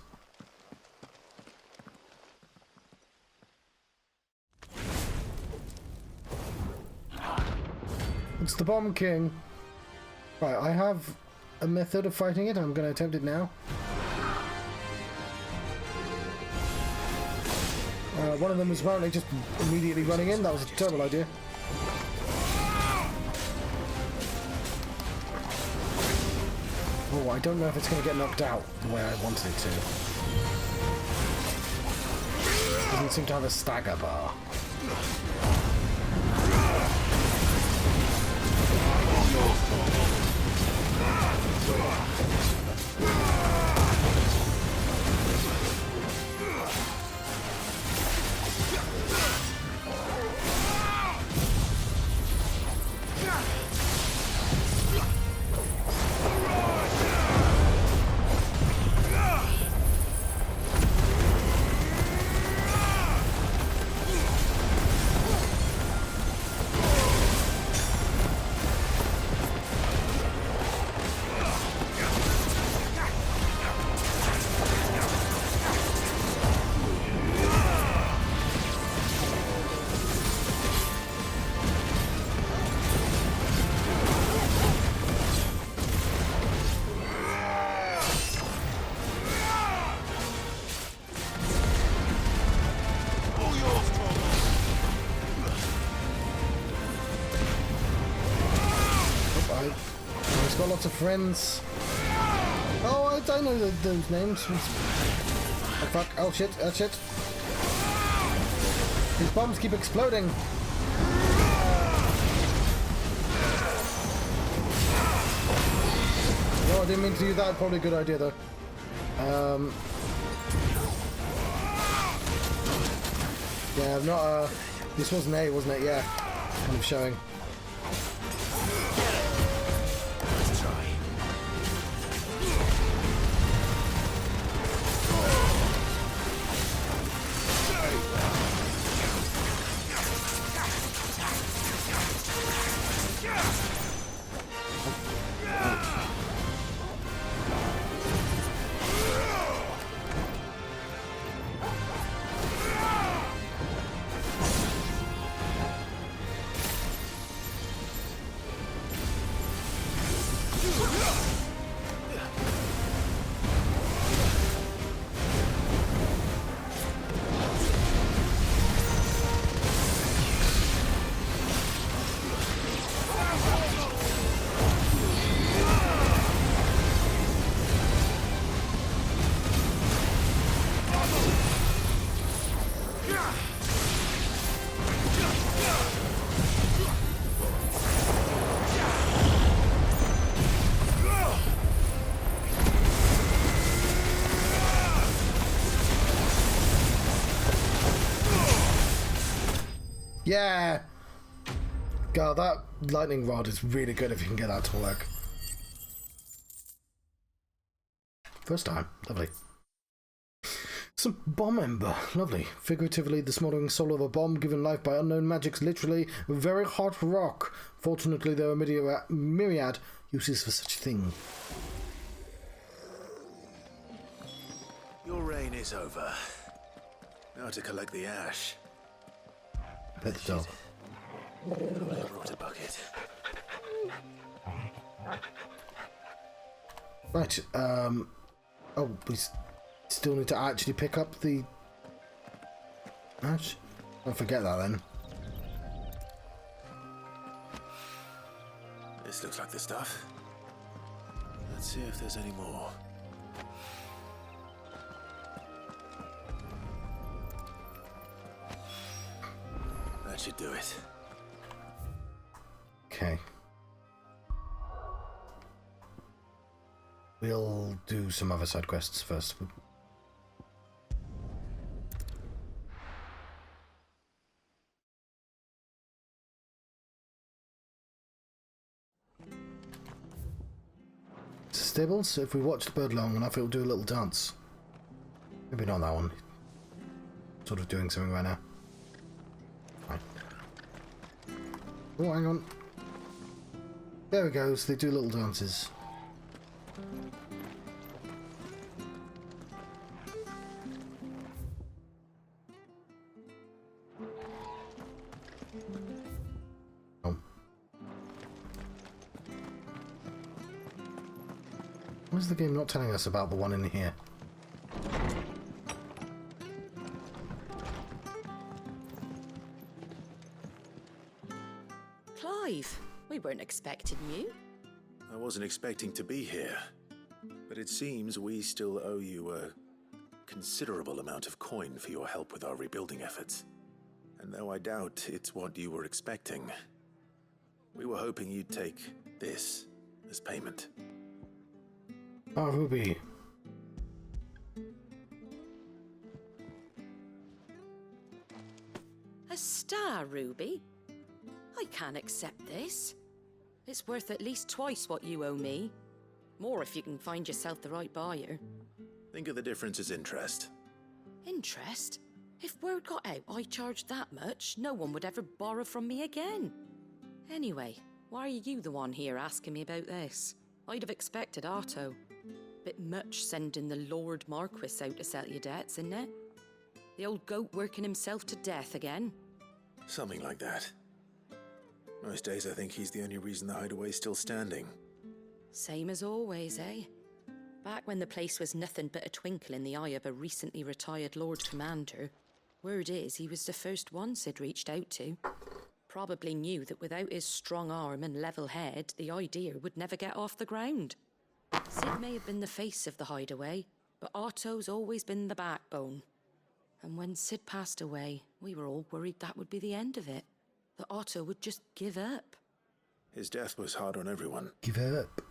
It's the Bomb King. Right, I have a method of fighting it. I'm going to attempt it now. One of them was apparently just immediately running in. That was a terrible idea. Oh, I don't know if it's going to get knocked out the way I wanted it to. Doesn't seem to have a stagger bar. He's got lots of friends. Oh, I don't know those names. Oh fuck, oh shit, These bombs keep exploding. No, I didn't mean to do that. Probably a good idea though. Yeah, I'm not, this wasn't A, wasn't it? Yeah, kind of showing. Let's try. Yeah! God, that lightning rod is really good if you can get that to work. First time. Lovely. Some bomb ember. Lovely. Figuratively, the smouldering soul of a bomb given life by unknown magics. Literally, very hot rock. Fortunately, there are myriad uses for such a thing. Your reign is over. Now to collect the ash. Pet the dog. I brought a bucket. Right, oh, we still need to actually pick up the ash? Don't forget that then. This looks like the stuff. Let's see if there's any more. That should do it. Okay. We'll do some other side quests first. Stables, if we watch the bird long enough, it'll do a little dance. Maybe not that one. Sort of doing something right now. Right. Oh, hang on. There it goes, they do little dances. Oh. Why is the game not telling us about the one in here? Clive, we weren't expecting you. I wasn't expecting to be here, but it seems we still owe you a considerable amount of coin for your help with our rebuilding efforts. And though I doubt it's what you were expecting, we were hoping you'd take this as payment. Ah, Ruby. A star, Ruby? I can't accept this. It's worth at least twice what you owe me. More if you can find yourself the right buyer. Think of the difference as interest. Interest? If word got out I charged that much, no one would ever borrow from me again. Anyway, why are you the one here asking me about this? I'd have expected Otto. Bit much sending the Lord Marquis out to settle your debts, isn't it? The old goat working himself to death again? Something like that. Most days I think he's the only reason the hideaway's still standing. Same as always, eh? Back when the place was nothing but a twinkle in the eye of a recently retired Lord Commander, word is he was the first one Sid reached out to. Probably knew that without his strong arm and level head, the idea would never get off the ground. Sid may have been the face of the hideaway, But Otto's always been the backbone. And when Sid passed away, we were all worried that would be the end of it. That Otto would just give up. His death was hard on everyone. Give up.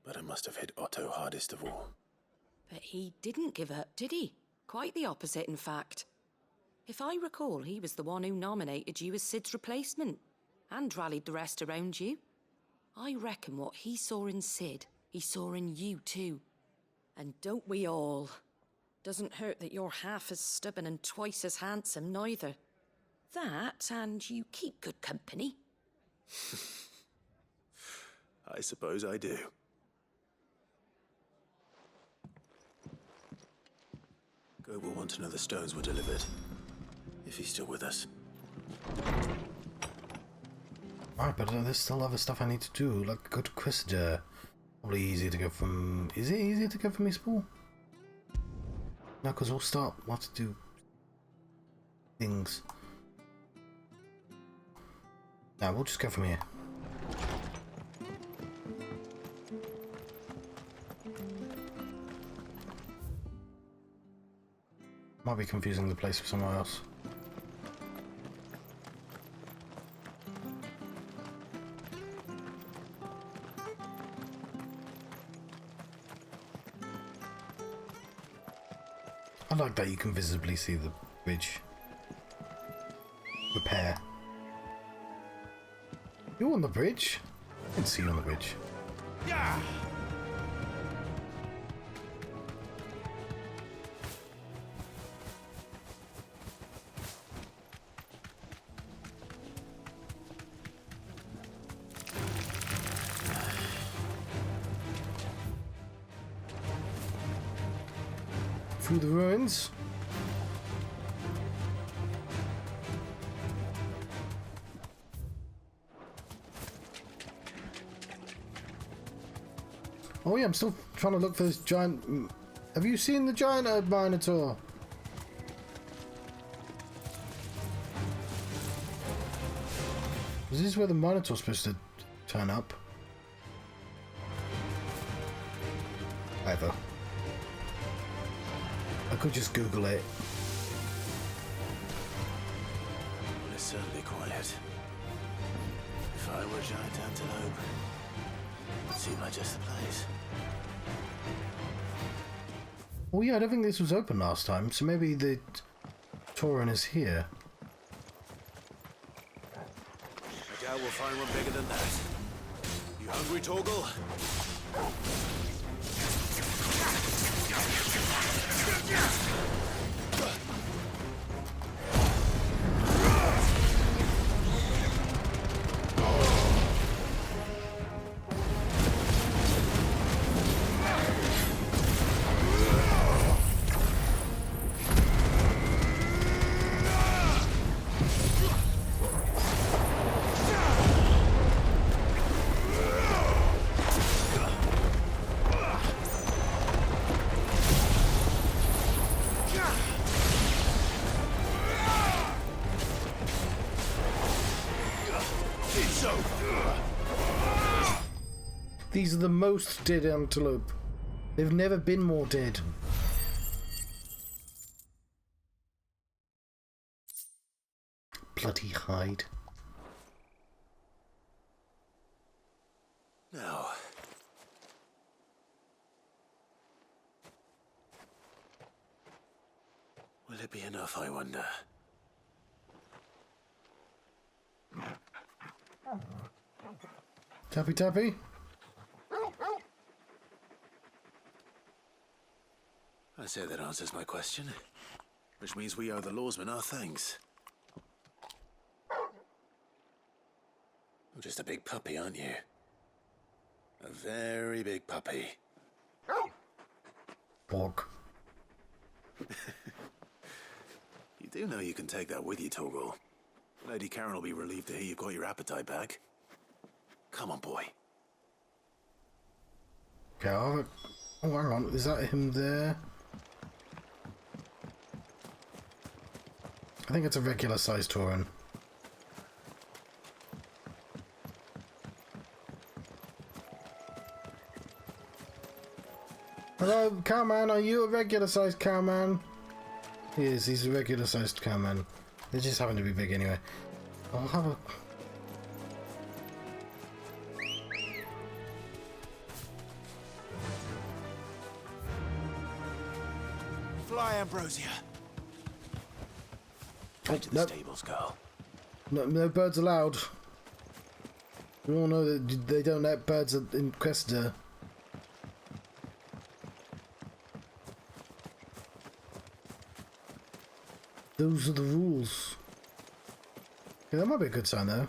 But it must have hit Otto hardest of all. But he didn't give up, did he? Quite the opposite, in fact. If I recall, he was the one who nominated you as Sid's replacement. And rallied the rest around you. I reckon what he saw in Sid, he saw in you too. And don't we all? Doesn't hurt that you're half as stubborn and twice as handsome, neither. That, and you keep good company. I suppose I do. Go will want to know the stones were delivered. If he's still with us. Right, but there's still other stuff I need to do, like go to Quisitor. Probably easier to go from... Is it easier to go from Eastpool? No, because we'll have to do things. No, we'll just go from here. Might be confusing the place for somewhere else. I like that you can visibly see the bridge repair. You on the bridge? I didn't see you on the bridge. Yeah. Through the ruins. Oh yeah, I'm still trying to look for this giant... Have you seen the giant Minotaur? Is this where the Minotaur's supposed to turn up? Either. I could just Google it. Well, it's certainly quiet. If I were a giant antelope, it seemed like just the place. Oh yeah, I don't think this was open last time, so maybe the Tauren is here. I doubt we'll find one bigger than that. You hungry, Torgal? These are the most dead antelope. They've never been more dead. Bloody hide. No. Will it be enough, I wonder? Tappy tappy. I say that answers my question. Which means we owe the lawsman our thanks. You're just a big puppy, aren't you? A very big puppy. Pork. You do know you can take that with you, Torgal. Lady Karen will be relieved to hear you've got your appetite back. Come on, boy. Okay, oh, hang on. Is that him there? I think it's a regular sized Tauren. Hello? cowman, are you a regular-sized cowman? He is, he's a regular-sized cowman. They just happen to be big anyway. I'll have a... Fly, Ambrosia. Back to the stables, girl. No birds allowed. We all know that they don't let birds in Cressida. Those are the rules. Yeah, that might be a good sign though.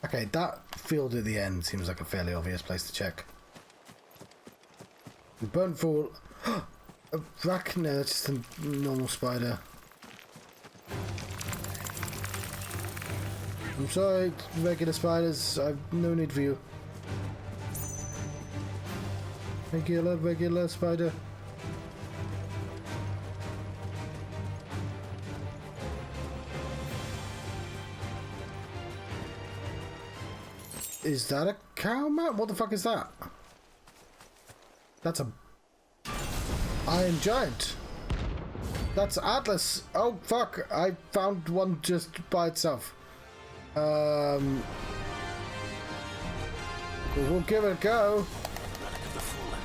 Okay, that field at the end seems like a fairly obvious place to check. Burnt fall. A rack? No, that's just a normal spider. I'm sorry, regular spiders. I've no need for you. Regular spider. Is that a cow mat? What the fuck is that? That's a Iron Giant. That's Atlas. Oh fuck! I found one just by itself. We'll give it a go. Relic of the Fallen.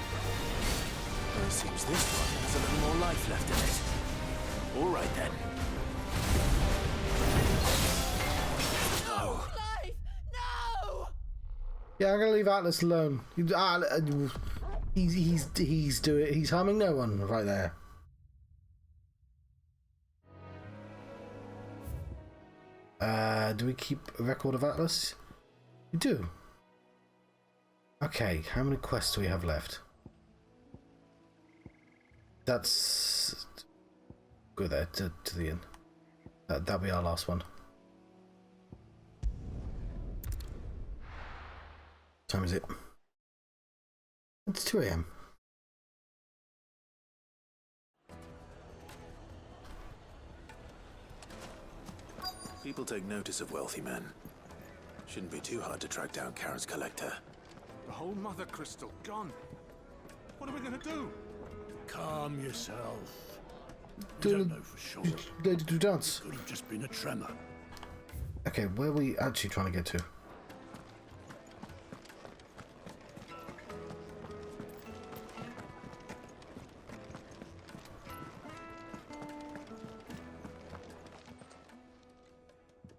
Well, it seems this one has a little more life left in it. All right then. No. No! Yeah, I'm gonna leave Atlas alone. He's harming no one right there. Do we keep a record of Atlas? We do. Okay, how many quests do we have left? That's go there to the end. That'll be our last one. What time is it? It's 2 AM. People take notice of wealthy men. Shouldn't be too hard to track down Karen's collector. The whole mother crystal gone. What are we gonna do? Calm yourself. Do We don't know for sure. They do dance. Could have just been a tremor. Okay, where are we actually trying to get to?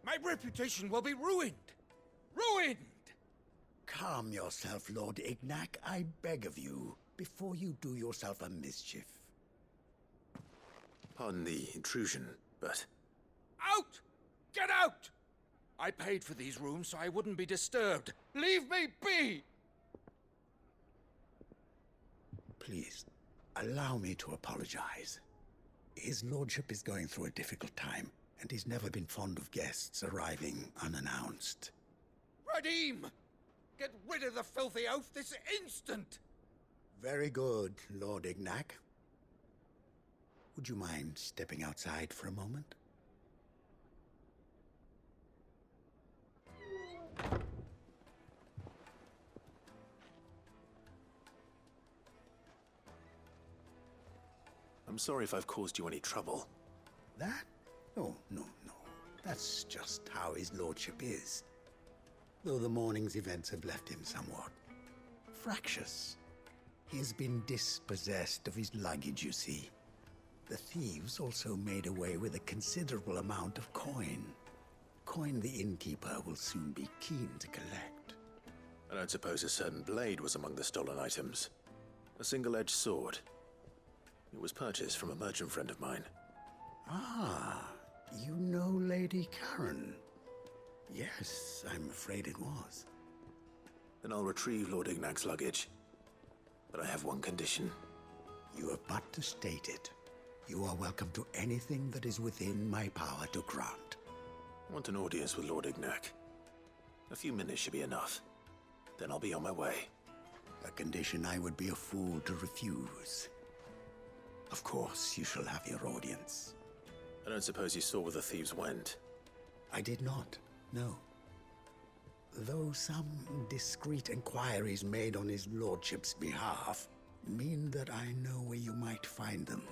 My reputation will be ruined! Ruined! Calm yourself, Lord Ignac, I beg of you, before you do yourself a mischief. Pardon the intrusion, but... Out! Get out! I paid for these rooms so I wouldn't be disturbed. Leave me be! Please, allow me to apologize. His lordship is going through a difficult time, and he's never been fond of guests arriving unannounced. Radim! Get rid of the filthy oaf this instant! Very good, Lord Ignac. Would you mind stepping outside for a moment? I'm sorry if I've caused you any trouble. That? Oh, no. That's just how his lordship is. Though the morning's events have left him somewhat fractious. He has been dispossessed of his luggage, you see. The thieves also made away with a considerable amount of coin. Coin the innkeeper will soon be keen to collect. I don't suppose a certain blade was among the stolen items. A single-edged sword. It was purchased from a merchant friend of mine. Ah, you know Lady Karen. Yes, I'm afraid it was. Then I'll retrieve Lord Ignac's luggage. But I have one condition. You have but to state it. You are welcome to anything that is within my power to grant. I want an audience with Lord Ignac. A few minutes should be enough. Then I'll be on my way. A condition I would be a fool to refuse. Of course, you shall have your audience. I don't suppose you saw where the thieves went. I did not. No. Though some discreet inquiries made on his lordship's behalf mean that I know where you might find them.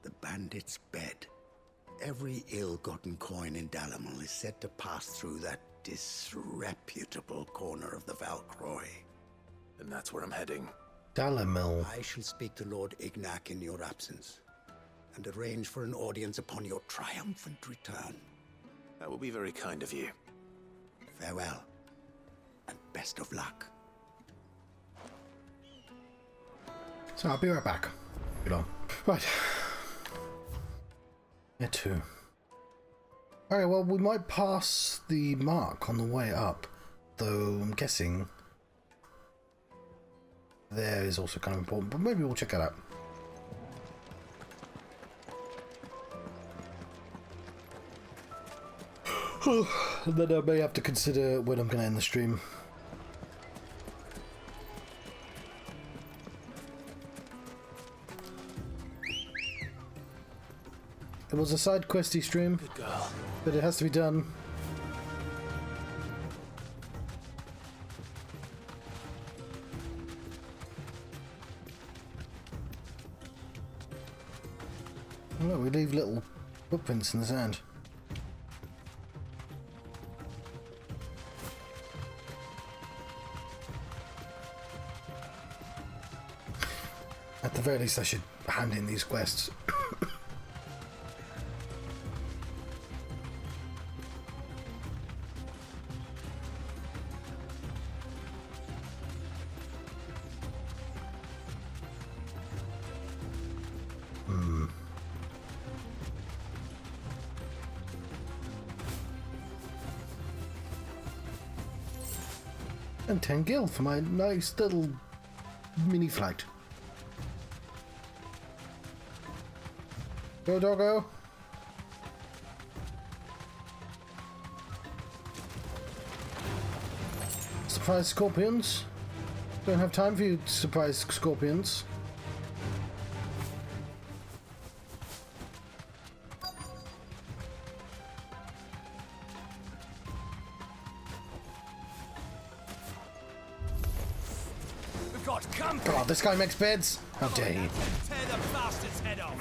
The bandit's bed. Every ill-gotten coin in Dalamil is said to pass through that disreputable corner of the Valcroy. And that's where I'm heading. Dalamil. I shall speak to Lord Ignac in your absence, and arrange for an audience upon your triumphant return. That will be very kind of you. Farewell, and best of luck. So I'll be right back. Get on. Right. Yeah, two. Okay, well, we might pass the mark on the way up, though I'm guessing there is also kind of important, but maybe we'll check it out. And then I may have to consider when I'm going to end the stream. It was a side questy stream, but it has to be done. Oh, we leave little footprints in the sand. At the very least, I should hand in these quests. And 10 gil for my nice little mini flight. Go, doggo. Surprise scorpions. Don't have time for you, surprise scorpions. God, this guy makes beds. How dare he? Tear the bastard's head off.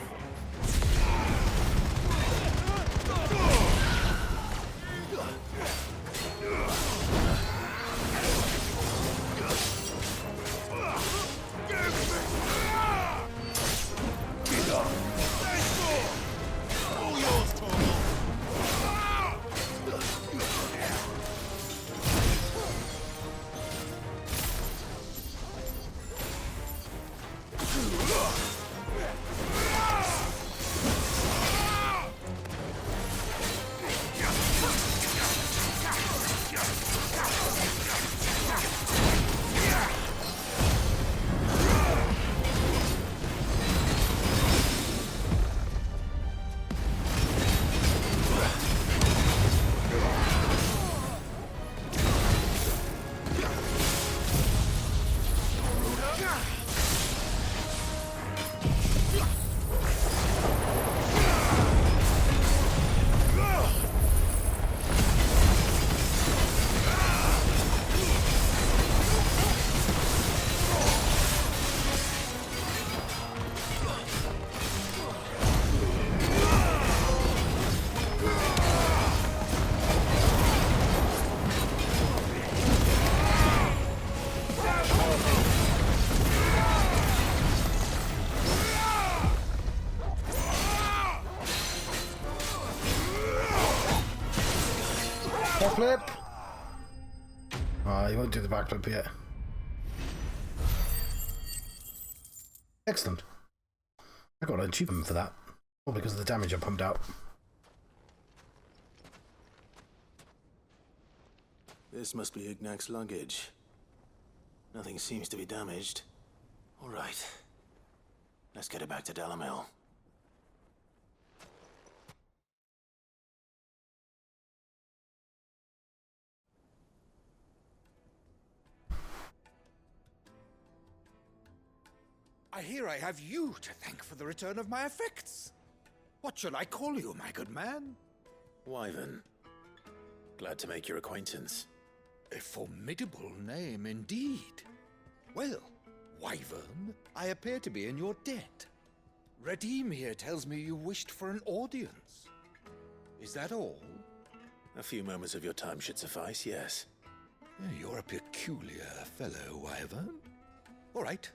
Backflip! Ah, you won't do the backflip yet. Excellent. I got an achievement for that. All because of the damage I pumped out. This must be Ignac's luggage. Nothing seems to be damaged. All right. Let's get it back to Dalamil. I hear I have you to thank for the return of my effects. What shall I call you, my good man? Wyvern. Glad to make your acquaintance. A formidable name indeed. Well, Wyvern, I appear to be in your debt. Redeem here tells me you wished for an audience. Is that all? A few moments of your time should suffice, yes. You're a peculiar fellow, Wyvern. All right,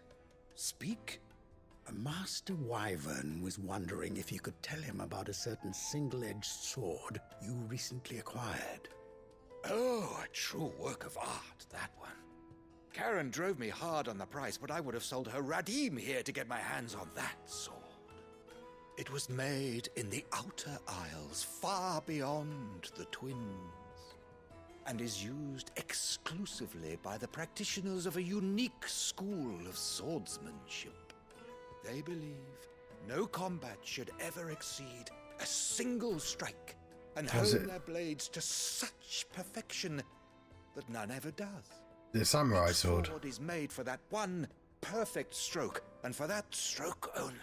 speak. Master Wyvern was wondering if you could tell him about a certain single-edged sword you recently acquired. Oh, a true work of art, that one. Karen drove me hard on the price, but I would have sold her Radim here to get my hands on that sword. It was made in the Outer Isles, far beyond the Twins, and is used exclusively by the practitioners of a unique school of swordsmanship. They believe no combat should ever exceed a single strike, and hone their blades to such perfection that none ever does. The samurai sword. The sword is made for that one perfect stroke, and for that stroke only.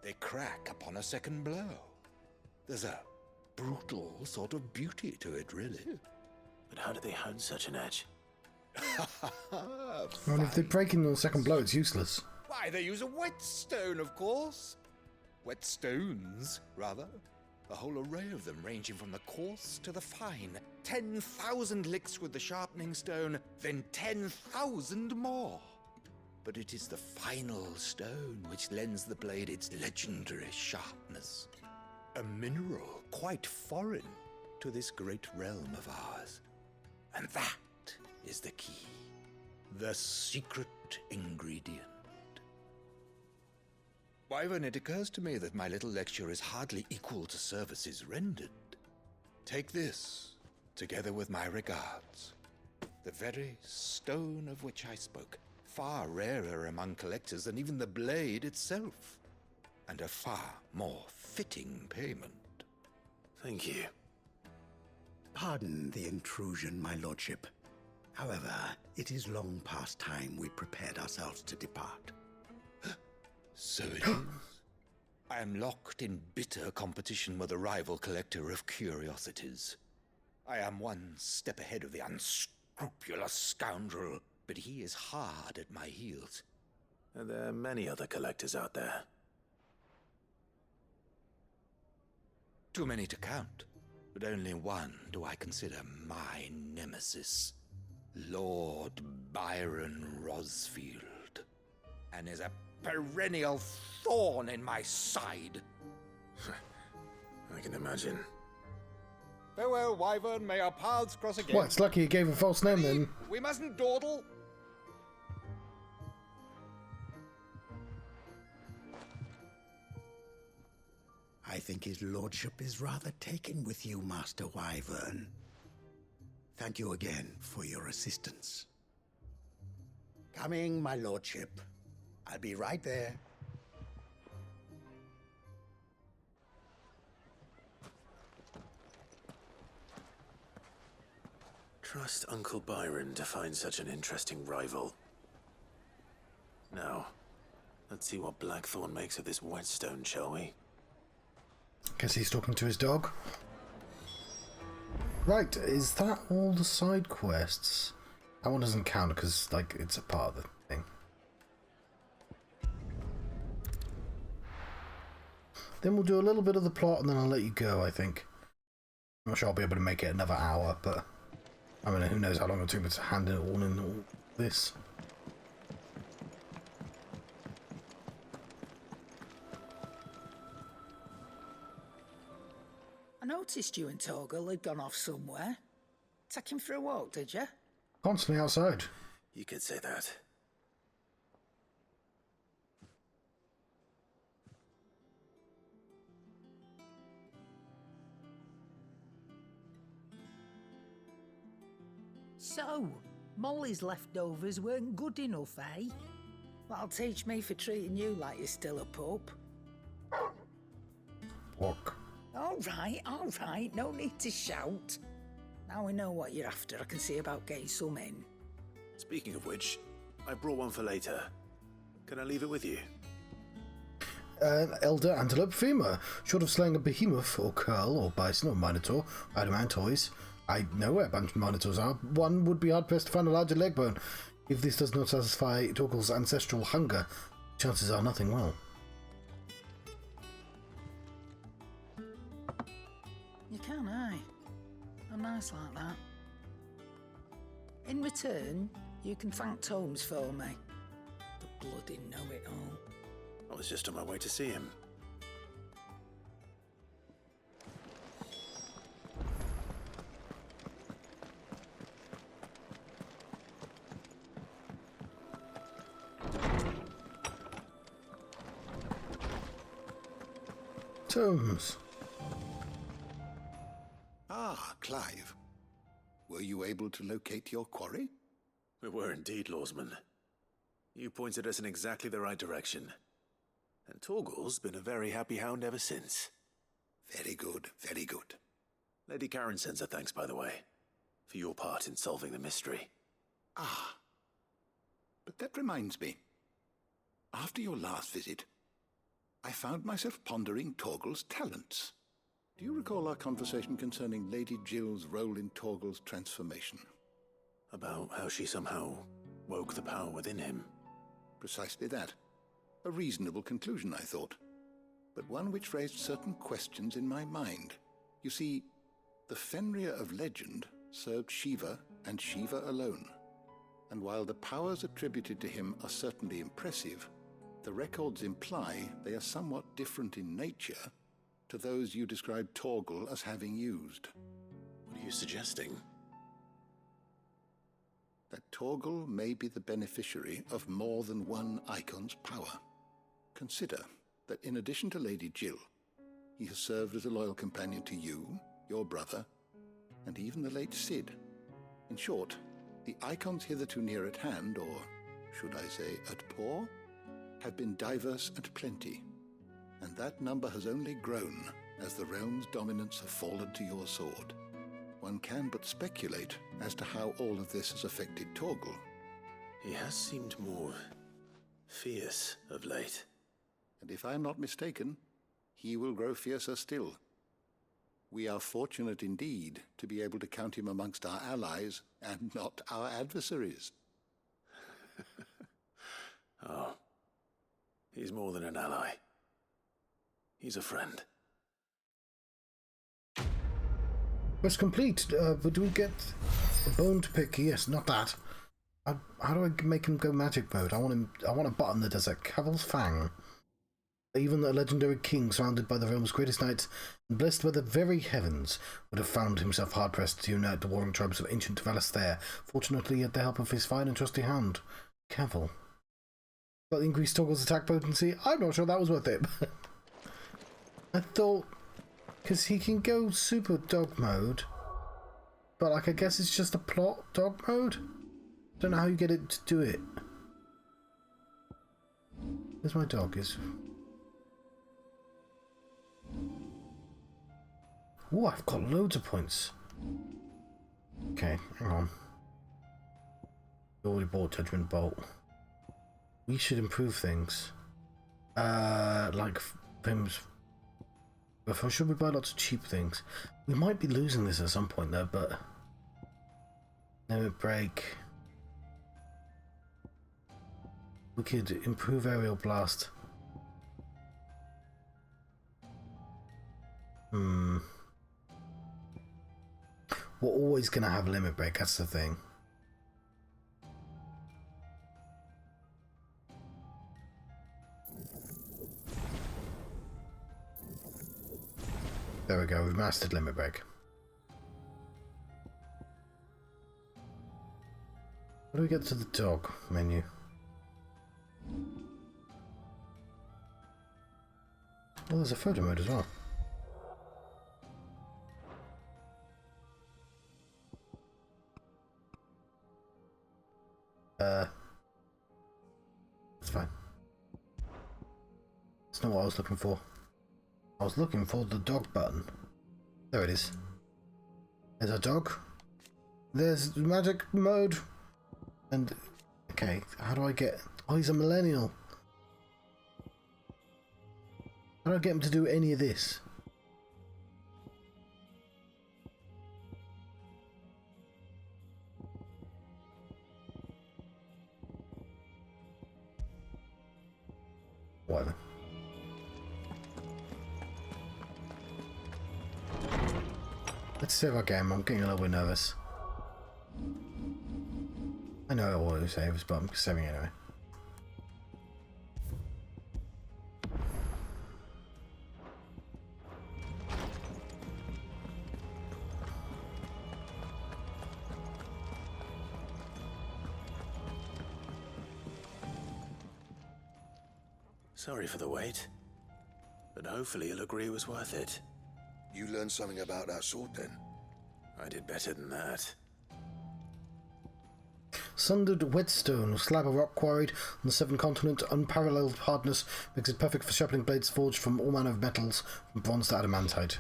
They crack upon a second blow. There's a brutal sort of beauty to it, really. But how do they hone such an edge? Well, if they're breaking on the second blow, it's useless. Why, they use a whetstone, of course. Whetstones, rather. A whole array of them, ranging from the coarse to the fine. 10,000 licks with the sharpening stone, then 10,000 more. But it is the final stone which lends the blade its legendary sharpness. A mineral quite foreign to this great realm of ours. And that is the key. The secret ingredient. Wyvern, it occurs to me that my little lecture is hardly equal to services rendered. Take this, together with my regards. The very stone of which I spoke, far rarer among collectors than even the blade itself, and a far more fitting payment. Thank you. Pardon the intrusion, my lordship. However, it is long past time we prepared ourselves to depart. So it is. I am locked in bitter competition with a rival collector of curiosities. I am one step ahead of the unscrupulous scoundrel, but he is hard at my heels. Are there many other collectors out there? Too many to count, but only one do I consider my nemesis. Lord Byron Rosfield, and is a perennial thorn in my side. I can imagine. Farewell, Wyvern. May our paths cross again. Well, it's lucky he gave a false name then. We mustn't dawdle. I think his lordship is rather taken with you, Master Wyvern. Thank you again for your assistance. Coming, my lordship. I'll be right there. Trust Uncle Byron to find such an interesting rival. Now, let's see what Blackthorn makes of this whetstone, shall we? Guess he's talking to his dog. Right, is that all the side quests? That one doesn't count because, like, it's a part of the thing. Then we'll do a little bit of the plot and then I'll let you go, I think. I'm not sure I'll be able to make it another hour, but I mean, who knows how long it'll take me to hand it all in all this. I noticed you and Torgal had gone off somewhere. Take him for a walk, did you? Constantly outside. You could say that. So, Molly's leftovers weren't good enough, eh? That'll teach me for treating you like you're still a pup. Walk. All right, no need to shout. Now we know what you're after, I can see about getting some in. Speaking of which, I brought one for later. Can I leave it with you? Elder antelope femur. Short of slaying a behemoth or curl or bison or minotaur, Iron toys. I know where a bunch of monitors are. One would be hard-pressed to find a larger leg bone. If this does not satisfy Torgal's ancestral hunger, chances are nothing will. You can, aye. I'm nice like that. In return, you can thank Tomes for me. The bloody know-it-all. I was just on my way to see him. Tomes. Ah, Clive. Were you able to locate your quarry? We were indeed, Lawsman. You pointed us in exactly the right direction. And Torgal's been a very happy hound ever since. Very good, very good. Lady Karen sends her thanks, by the way, for your part in solving the mystery. Ah. But that reminds me. After your last visit, I found myself pondering Torgal's talents. Do you recall our conversation concerning Lady Jill's role in Torgal's transformation? About how she somehow woke the power within him. Precisely that. A reasonable conclusion, I thought. But one which raised certain questions in my mind. You see, the Fenrir of legend served Shiva and Shiva alone. And while the powers attributed to him are certainly impressive, the records imply they are somewhat different in nature to those you described Torgal as having used. What are you suggesting? That Torgal may be the beneficiary of more than one icon's power. Consider that in addition to Lady Jill, he has served as a loyal companion to you, your brother, and even the late Cid. In short, the icons hitherto near at hand, or should I say at paw, have been diverse and plenty, and that number has only grown as the realm's dominance have fallen to your sword. One can but speculate as to how all of this has affected Torgal. He has seemed more fierce of late. And if I am not mistaken, he will grow fiercer still. We are fortunate indeed to be able to count him amongst our allies and not our adversaries. Oh. He's more than an ally. He's a friend. Quest complete. But do we get a bone to pick? Yes, not that. How do I make him go magic mode? I want a button that does a Caval's Fang. Even the legendary king, surrounded by the realm's greatest knights and blessed by the very heavens, would have found himself hard-pressed to unite the warring tribes of ancient Valasthair. Fortunately, he had the help of his fine and trusty hound, Caval. But increased Torgal's attack potency, I'm not sure that was worth it. I thought, because he can go super dog mode, but like I guess it's just a plot dog mode? Don't know how you get it to do it. Where's my dog? Oh, I've got loads of points. Okay, hang on. Already bought Judgment Bolt. We should improve things. Like Vim's. Or should we buy lots of cheap things? We might be losing this at some point though, but limit break. We could improve aerial blast. We're always gonna have limit break, that's the thing. There we go, we've mastered limit break. How do we get to the dog menu? Oh, there's a photo mode as well. It's fine. It's not what I was looking for. I was looking for the dog button. There it is. There's a dog. There's magic mode. And, okay, how do I get... Oh, he's a millennial. How do I get him to do any of this? Whatever. Let's save our game. I'm getting a little bit nervous. I know it always saves, but I'm saving it anyway. Sorry for the wait, but hopefully you'll agree it was worth it. You learned something about that sword then? I did better than that. Sundered whetstone, a slab of rock quarried on the seven continent, unparalleled hardness, makes it perfect for sharpening blades forged from all manner of metals, from bronze to adamantite.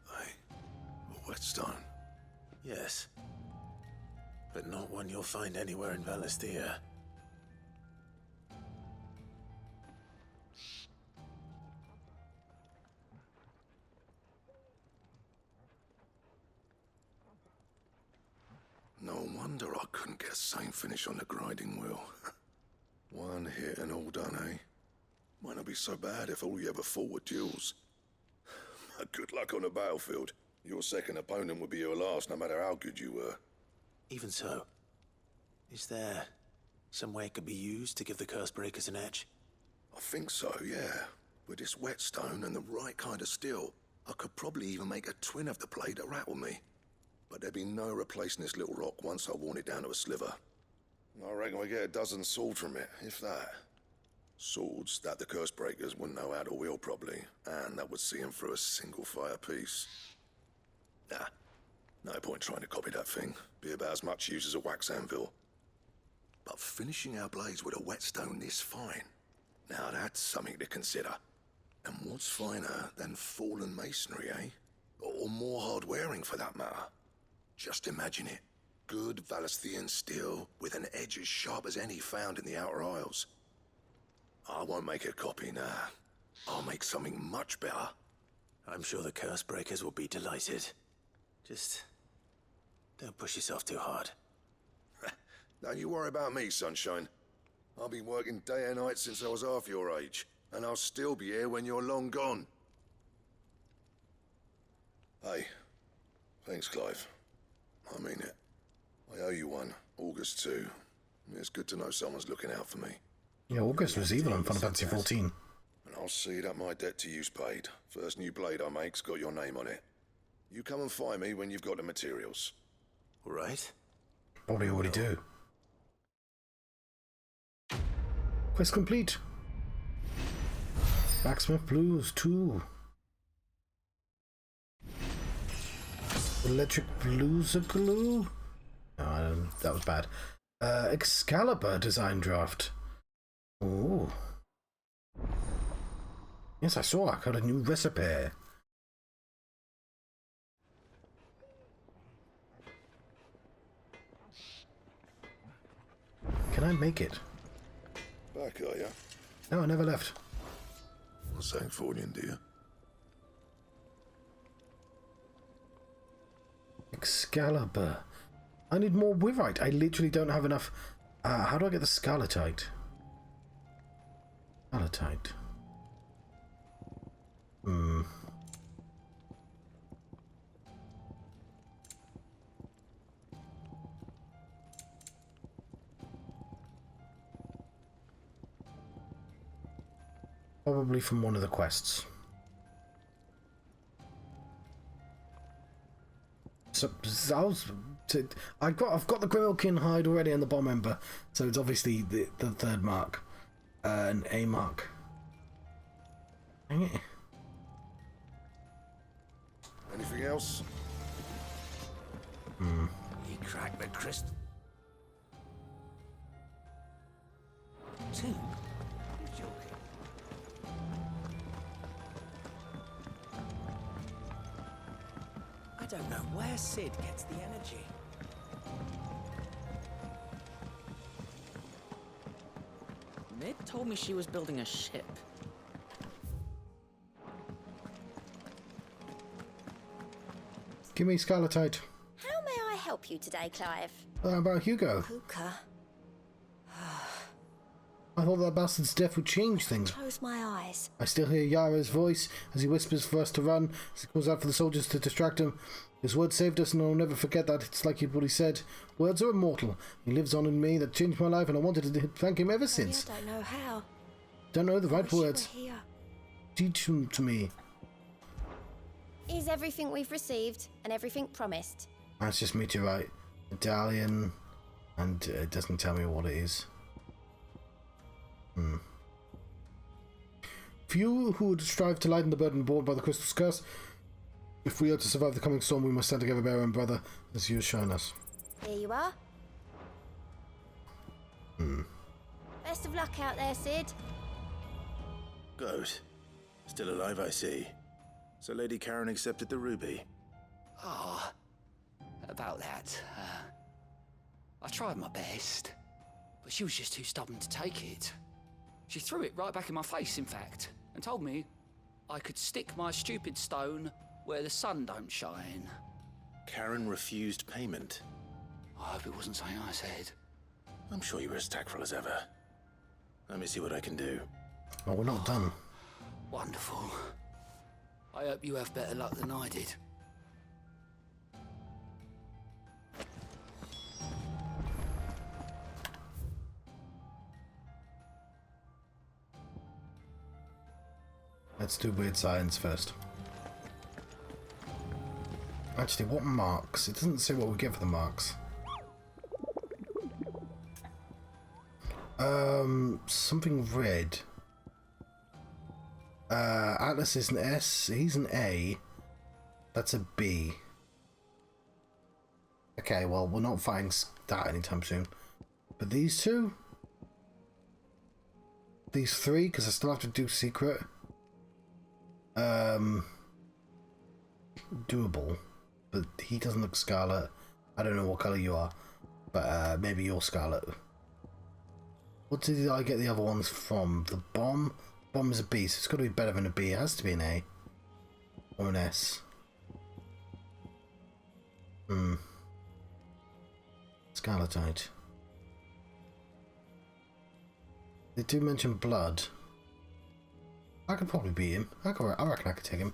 A whetstone? Yes. But not one you'll find anywhere in Valisthea. No wonder I couldn't get the same finish on the grinding wheel. One hit and all done, eh? Might not be so bad if all you ever fought were duels. Good luck on the battlefield. Your second opponent would be your last, no matter how good you were. Even so, is there some way it could be used to give the curse breakers an edge? I think so, yeah. With this whetstone and the right kind of steel, I could probably even make a twin of the blade that rattled me. But there'd be no replacing this little rock once I worn it down to a sliver. I reckon we get a dozen swords from it, if that. Swords that the curse breakers wouldn't know how to wield properly, and that would see them through a single fire piece. Nah, no point trying to copy that thing. Be about as much use as a wax anvil. But finishing our blades with a whetstone this fine, now that's something to consider. And what's finer than fallen masonry, eh? Or more hard-wearing, for that matter. Just imagine it. Good Valisthean steel with an edge as sharp as any found in the Outer Isles. I won't make a copy, nah. I'll make something much better. I'm sure the curse breakers will be delighted. Just don't push yourself too hard. Don't you worry about me, sunshine. I've been working day and night since I was half your age, and I'll still be here when you're long gone. Hey, thanks, Clive. I mean it. I owe you one. August too. It's good to know someone's looking out for me. Yeah, August was evil in Final Fantasy 14. And I'll see that my debt to you's paid. First new blade I make's got your name on it. You come and find me when you've got the materials. All right? Probably already do. Quest complete. Blacksmith Blues 2. Electric Blues glue? No, that was bad. Excalibur design draft. Oh. Yes, I saw. I got a new recipe. Can I make it? Back, are ya? No, I never left. What's that for you, dear? Excalibur. I need more wyrite. I literally don't have enough. How do I get the scarletite? Scarletite. Probably from one of the quests. So I've got the Grimilkin hide already and the bomb ember, so it's obviously the third mark, an A mark. Dang it. Anything else? He cracked the crystal. Two? You're joking. I don't know where Sid gets the energy. Mid told me she was building a ship. Give me scarletite. How may I help you today, Clive? How about Hugo? Puka. I thought that bastard's death would change things. Close my eyes. I still hear Yara's voice as he whispers for us to run, as he calls out for the soldiers to distract him. His words saved us, and I'll never forget that. It's like what he said. Words are immortal. He lives on in me. That changed my life, and I wanted to thank him ever since. I don't know how. Don't know the right words. Here. Teach them to me. Is everything we've received and everything promised? That's just meteorite, medallion, and it doesn't tell me what it is. Few who would strive to lighten the burden borne by the crystal's curse. If we are to survive the coming storm, we must stand together, bearer and brother, as you have shown us. Here you are. Best of luck out there, Sid. Good. Still alive, I see. So Lady Karen accepted the ruby. Ah, about that. I tried my best, but she was just too stubborn to take it. She threw it right back in my face, in fact, and told me I could stick my stupid stone where the sun don't shine. Karen refused payment. I hope it wasn't something I said. I'm sure you were as tactful as ever. Let me see what I can do. Oh, we're not done. Wonderful. I hope you have better luck than I did. Let's do weird science first. Actually, what marks? It doesn't say what we get for the marks. Something red. Atlas is an S. He's an A. That's a B. Okay, well, we're not fighting that anytime soon. But these two? These three, because I still have to do secret. Doable. But he doesn't look scarlet. I don't know what colour you are. But maybe you're scarlet. What did I get the other ones from? The bomb? Bomb is a B, so it's got to be better than a B. It has to be an A. Or an S. Scarletite. They do mention blood. I could probably beat him. I reckon I could take him.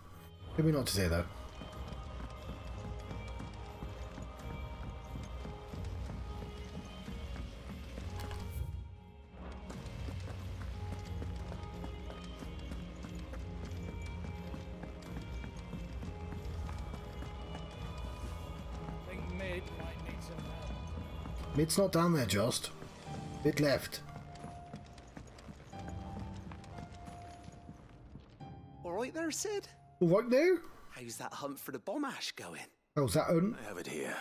Maybe not today, though. Mid's not down there, Jost. Mid left. All right there, Sid? All right there? How's that hunt for the bomb ash going? How's that on? I have it here.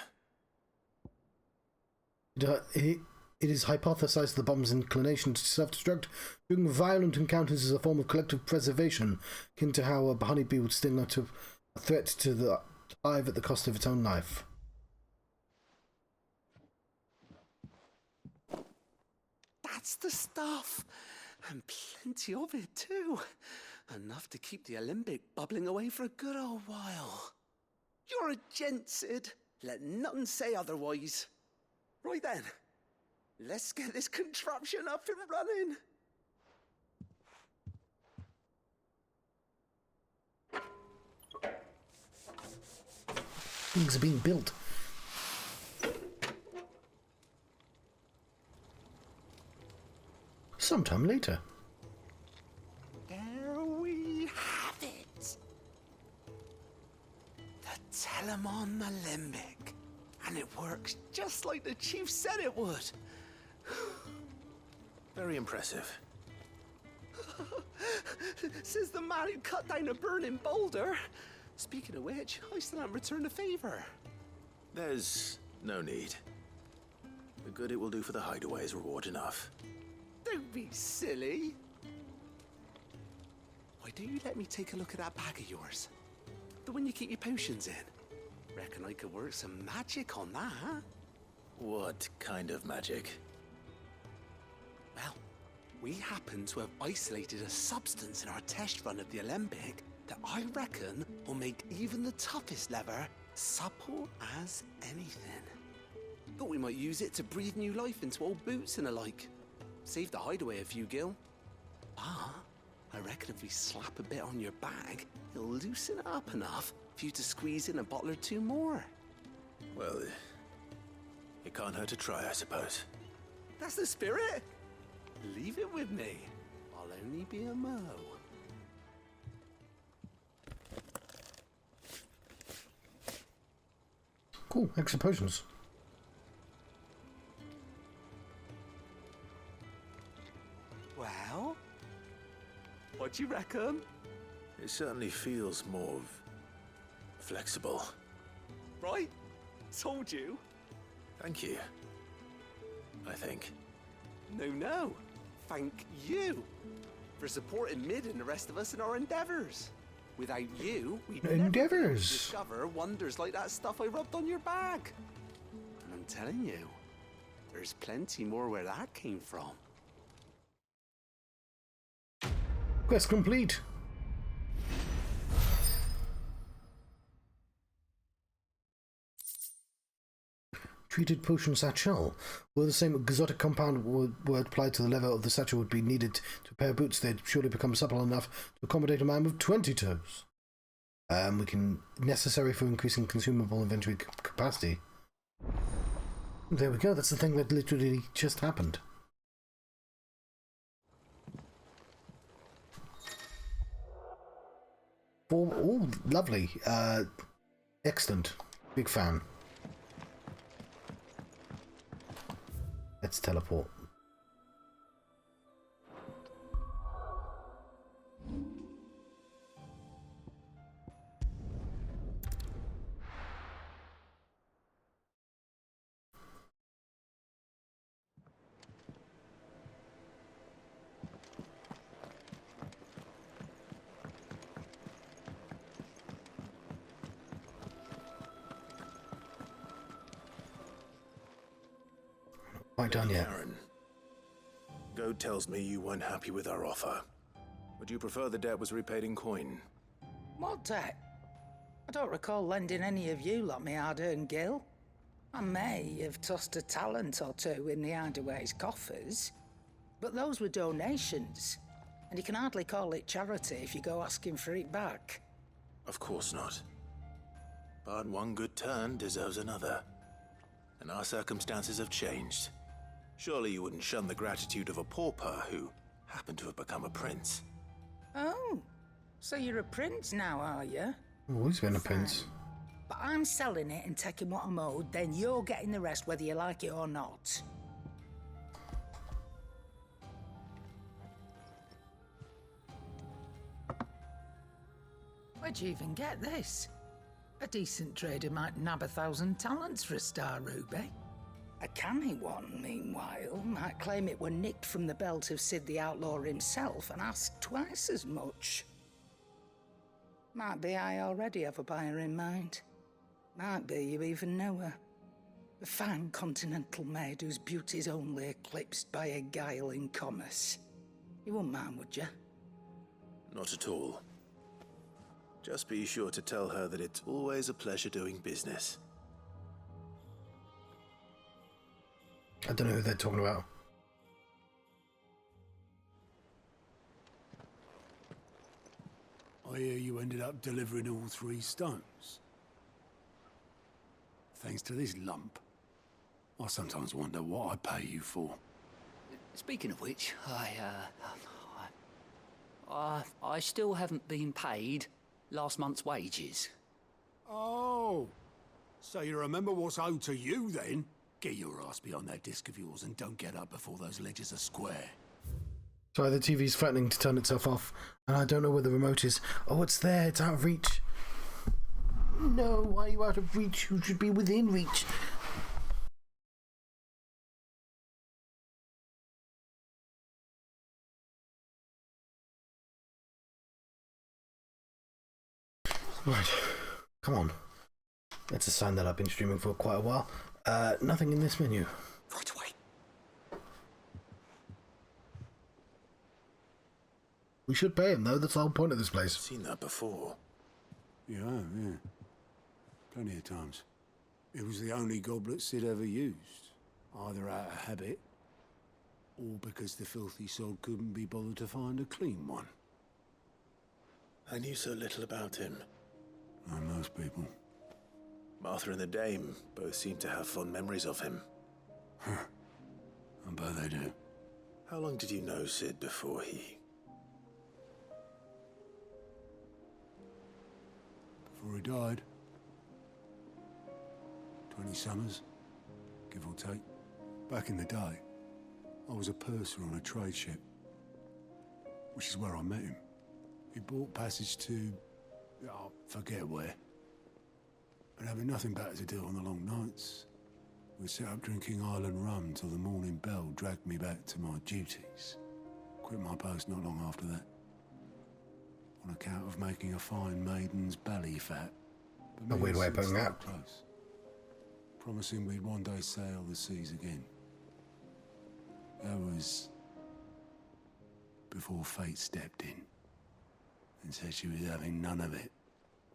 It is hypothesized the bomb's inclination to self-destruct during violent encounters is a form of collective preservation, akin to how a honeybee would sting out a threat to the hive at the cost of its own life. That's the stuff. And plenty of it, too. Enough to keep the alembic bubbling away for a good old while. You're a gent, Sid. Let nothing say otherwise. Right then, let's get this contraption up and running. Things are being built. Sometime later. There we have it. The Telemon Alembic. And it works just like the chief said it would. Very impressive. Says the man who cut down a burning boulder. Speaking of which, I still haven't returned the favor. There's no need. The good it will do for the hideaway is reward enough. Don't be silly. Why don't you let me take a look at that bag of yours? The one you keep your potions in. Reckon I could work some magic on that, huh? What kind of magic? Well, we happen to have isolated a substance in our test run of the alembic that I reckon will make even the toughest lever supple as anything. Thought we might use it to breathe new life into old boots and the like. Saved the hideaway a few gil. Ah, I reckon if we slap a bit on your bag, it'll loosen it up enough for you to squeeze in a bottle or two more. Well, it can't hurt to try, I suppose. That's the spirit. Leave it with me. I'll only be a mo. Cool, extra potions. Well, what do you reckon? It certainly feels more flexible. Right? Told you. Thank you. I think. No. Thank you for supporting Mid and the rest of us in our endeavors. Without you, we'd never discover wonders like that stuff I rubbed on your bag. And I'm telling you, there's plenty more where that came from. Quest complete. Treated potion satchel. Were the same exotic compound were applied to the leather of the satchel would be needed to repair boots, they'd surely become supple enough to accommodate a man with 20 toes. We can necessary for increasing consumable inventory capacity. There we go. That's the thing that literally just happened. Oh, lovely. Excellent. Big fan. Let's teleport. Quite done yet. Karen, Goad tells me you weren't happy with our offer. Would you prefer the debt was repaid in coin? What debt? I don't recall lending any of you lot me hard-earned gil. I may have tossed a talent or two in the Hideaway's coffers, but those were donations, and you can hardly call it charity if you go asking for it back. Of course not. But one good turn deserves another. And our circumstances have changed. Surely you wouldn't shun the gratitude of a pauper who happened to have become a prince. Oh, so you're a prince now, are you? Always been a prince. But I'm selling it and taking what I'm owed, then you're getting the rest whether you like it or not. Where'd you even get this? A decent trader might nab 1,000 talents for a star ruby. A canny one, meanwhile, might claim it were nicked from the belt of Sid the Outlaw himself and ask twice as much. Might be I already have a buyer in mind. Might be you even know her. A fine continental maid whose beauty's only eclipsed by a guile in commerce. You wouldn't mind, would you? Not at all. Just be sure to tell her that it's always a pleasure doing business. I don't know who they're talking about. I hear you ended up delivering all 3 stones. Thanks to this lump. I sometimes wonder what I pay you for. Speaking of which, I still haven't been paid last month's wages. Oh, so you remember what's owed to you then? Get your ass behind that disc of yours and don't get up before those ledgers are square. Sorry, the TV's threatening to turn itself off, and I don't know where the remote is. Oh, it's there. It's out of reach. No, why are you out of reach? You should be within reach. Right. Come on. That's a sign that I've been streaming for quite a while. Nothing in this menu. Right away. We should pay him, though. That's the whole point of this place. I've seen that before. Yeah, plenty of times. It was the only goblet Sid ever used. Either out of habit, All because the filthy sod couldn't be bothered to find a clean one. I knew so little about him. Like most people. Martha and the Dame both seem to have fond memories of him. I bet they do. How long did you know Sid before he... Before he died. 20 summers, give or take. Back in the day, I was a purser on a trade ship, which is where I met him. He bought passage to... oh, forget where. And having nothing better to do on the long nights, we set up drinking island rum till the morning bell dragged me back to my duties. Quit my post not long after that. On account of making a fine maiden's belly fat. A weird way of putting that. Close, promising we'd one day sail the seas again. That was before fate stepped in and said she was having none of it.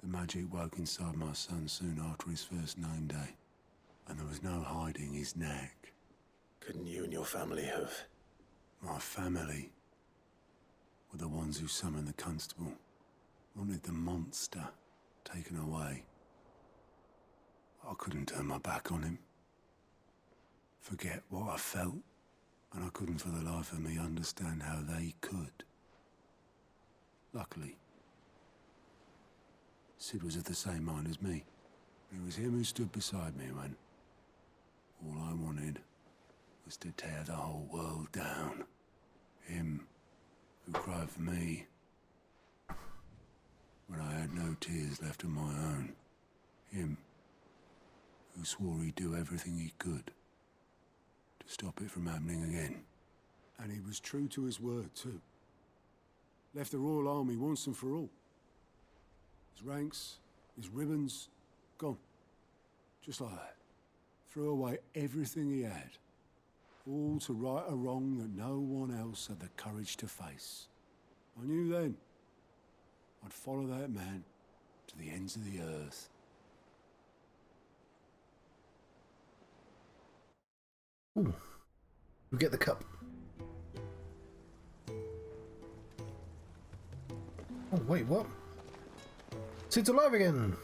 The magic woke inside my son soon after his first name day, and there was no hiding his knack. Couldn't you and your family have... My family were the ones who summoned the constable, wanted the monster taken away. I couldn't turn my back on him, forget what I felt, and I couldn't for the life of me understand how they could. Luckily, Sid was of the same mind as me. It was him who stood beside me when all I wanted was to tear the whole world down. Him who cried for me when I had no tears left of my own. Him who swore he'd do everything he could to stop it from happening again. And he was true to his word, too. Left the Royal Army once and for all. His ranks, his ribbons, gone. Just like that. Threw away everything he had. All to right a wrong that no one else had the courage to face. I knew then I'd follow that man to the ends of the earth. Ooh. We get the cup. Oh, wait, what? Sid's alive again!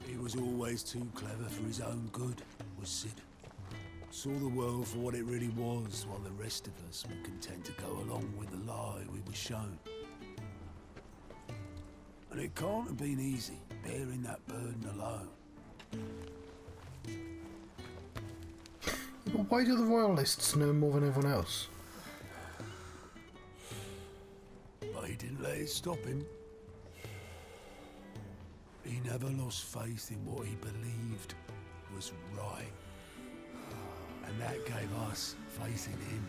He was always too clever for his own good, was Sid. Saw the world for what it really was, while the rest of us were content to go along with the lie we were shown. And it can't have been easy, bearing that burden alone. But why do the Royalists know more than everyone else? But he didn't let it stop him. He never lost faith in what he believed was right. And that gave us faith in him.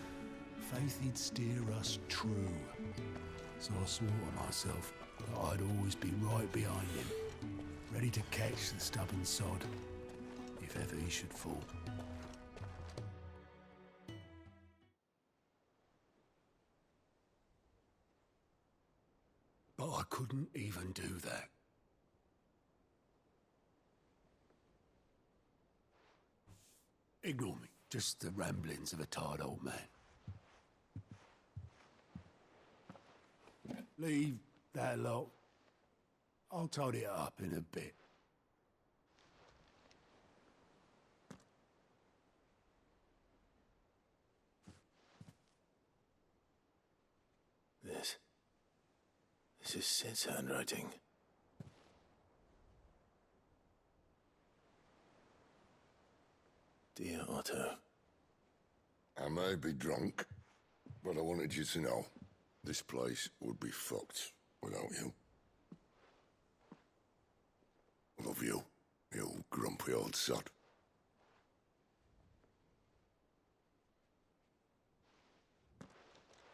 Faith he'd steer us true. So I swore to myself that I'd always be right behind him, ready to catch the stubborn sod, if ever he should fall. But I couldn't even do that. Ignore me, just the ramblings of a tired old man. Leave that lot. I'll tidy it up in a bit. This is Sid's handwriting. Dear Otto. I may be drunk, but I wanted you to know this place would be fucked without you. I love you, you grumpy old sod.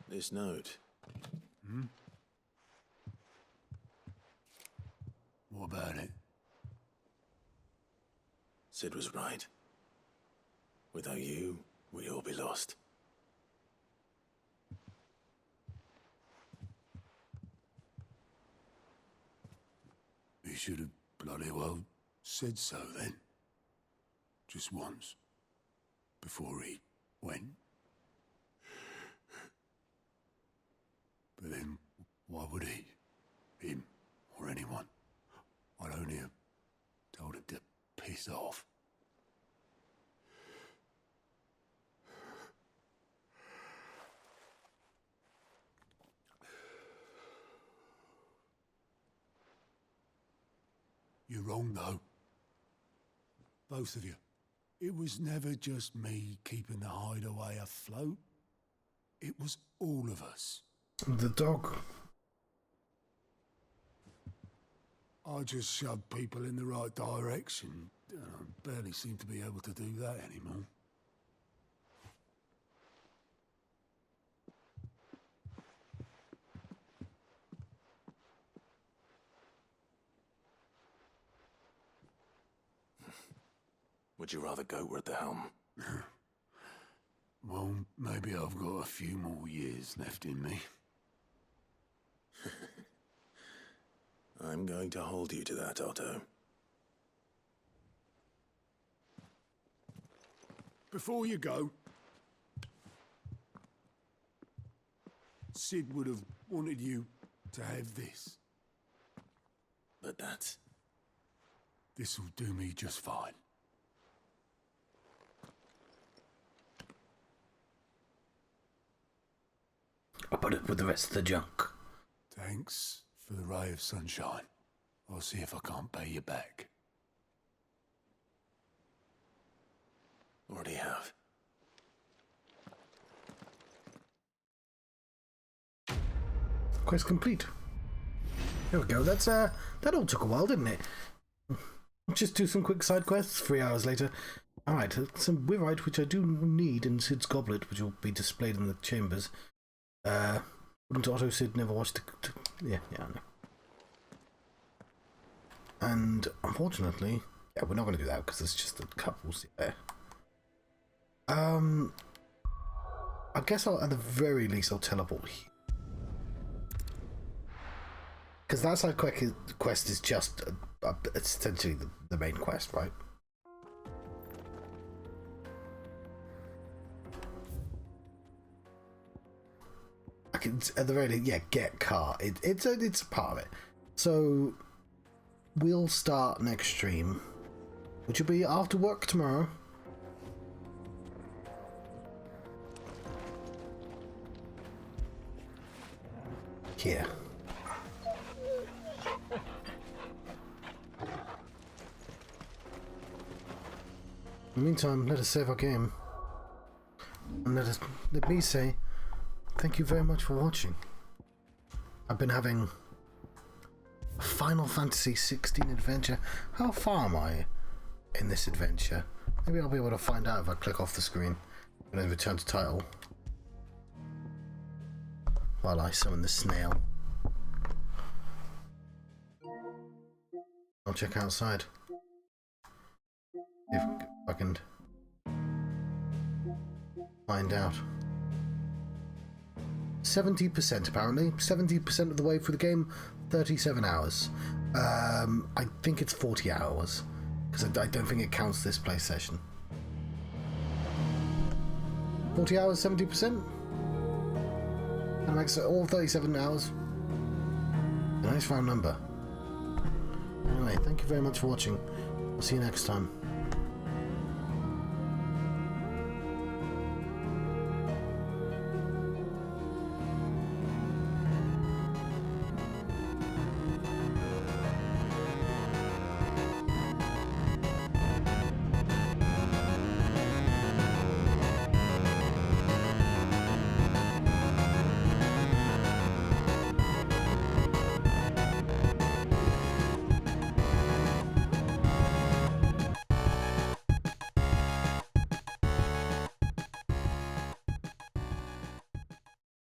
This note. Hmm? What about it? Sid was right. Without you, we'd all be lost. He should have bloody well said so then. Just once. Before he went. But then, why would he? Him, or anyone? I'd only have told him to piss off. You're wrong, though. Both of you. It was never just me keeping the hideaway afloat. It was all of us. The dog. I just shoved people in the right direction. I barely seem to be able to do that anymore. Would you rather goat were at the helm? Well, maybe I've got a few more years left in me. I'm going to hold you to that, Otto. Before you go, Sid would have wanted you to have this. But that's... This'll do me just fine. I'll put it with the rest of the junk. Thanks for the ray of sunshine. I'll see if I can't pay you back. Already have. Quest complete. There we go. That's that all took a while, didn't it? Just do some quick side quests. 3 hours later. Alright, some wyrite which I do need in Sid's goblet, which will be displayed in the chambers. Wouldn't Otto Sid never watched the... Yeah, I know. And unfortunately, yeah, we're not going to do that because there's just a couple there. I guess at the very least I'll teleport here. Because that side quest is just it's essentially the main quest, right? I can, at the very least, yeah, get car. It's a part of it. So we'll start next stream, which will be after work tomorrow. Here. In the meantime, let us save our game. And let me say thank you very much for watching. I've been having a Final Fantasy XVI adventure. How far am I in this adventure? Maybe I'll be able to find out if I click off the screen and then return to title. While I summon the snail. I'll check outside. If I can find out. 70% apparently. 70% of the way through the game, 37 hours. I think it's 40 hours. Because I don't think it counts this play session. 40 hours, 70%? That makes it all 37 hours. A nice round number. Anyway, thank you very much for watching. I'll see you next time.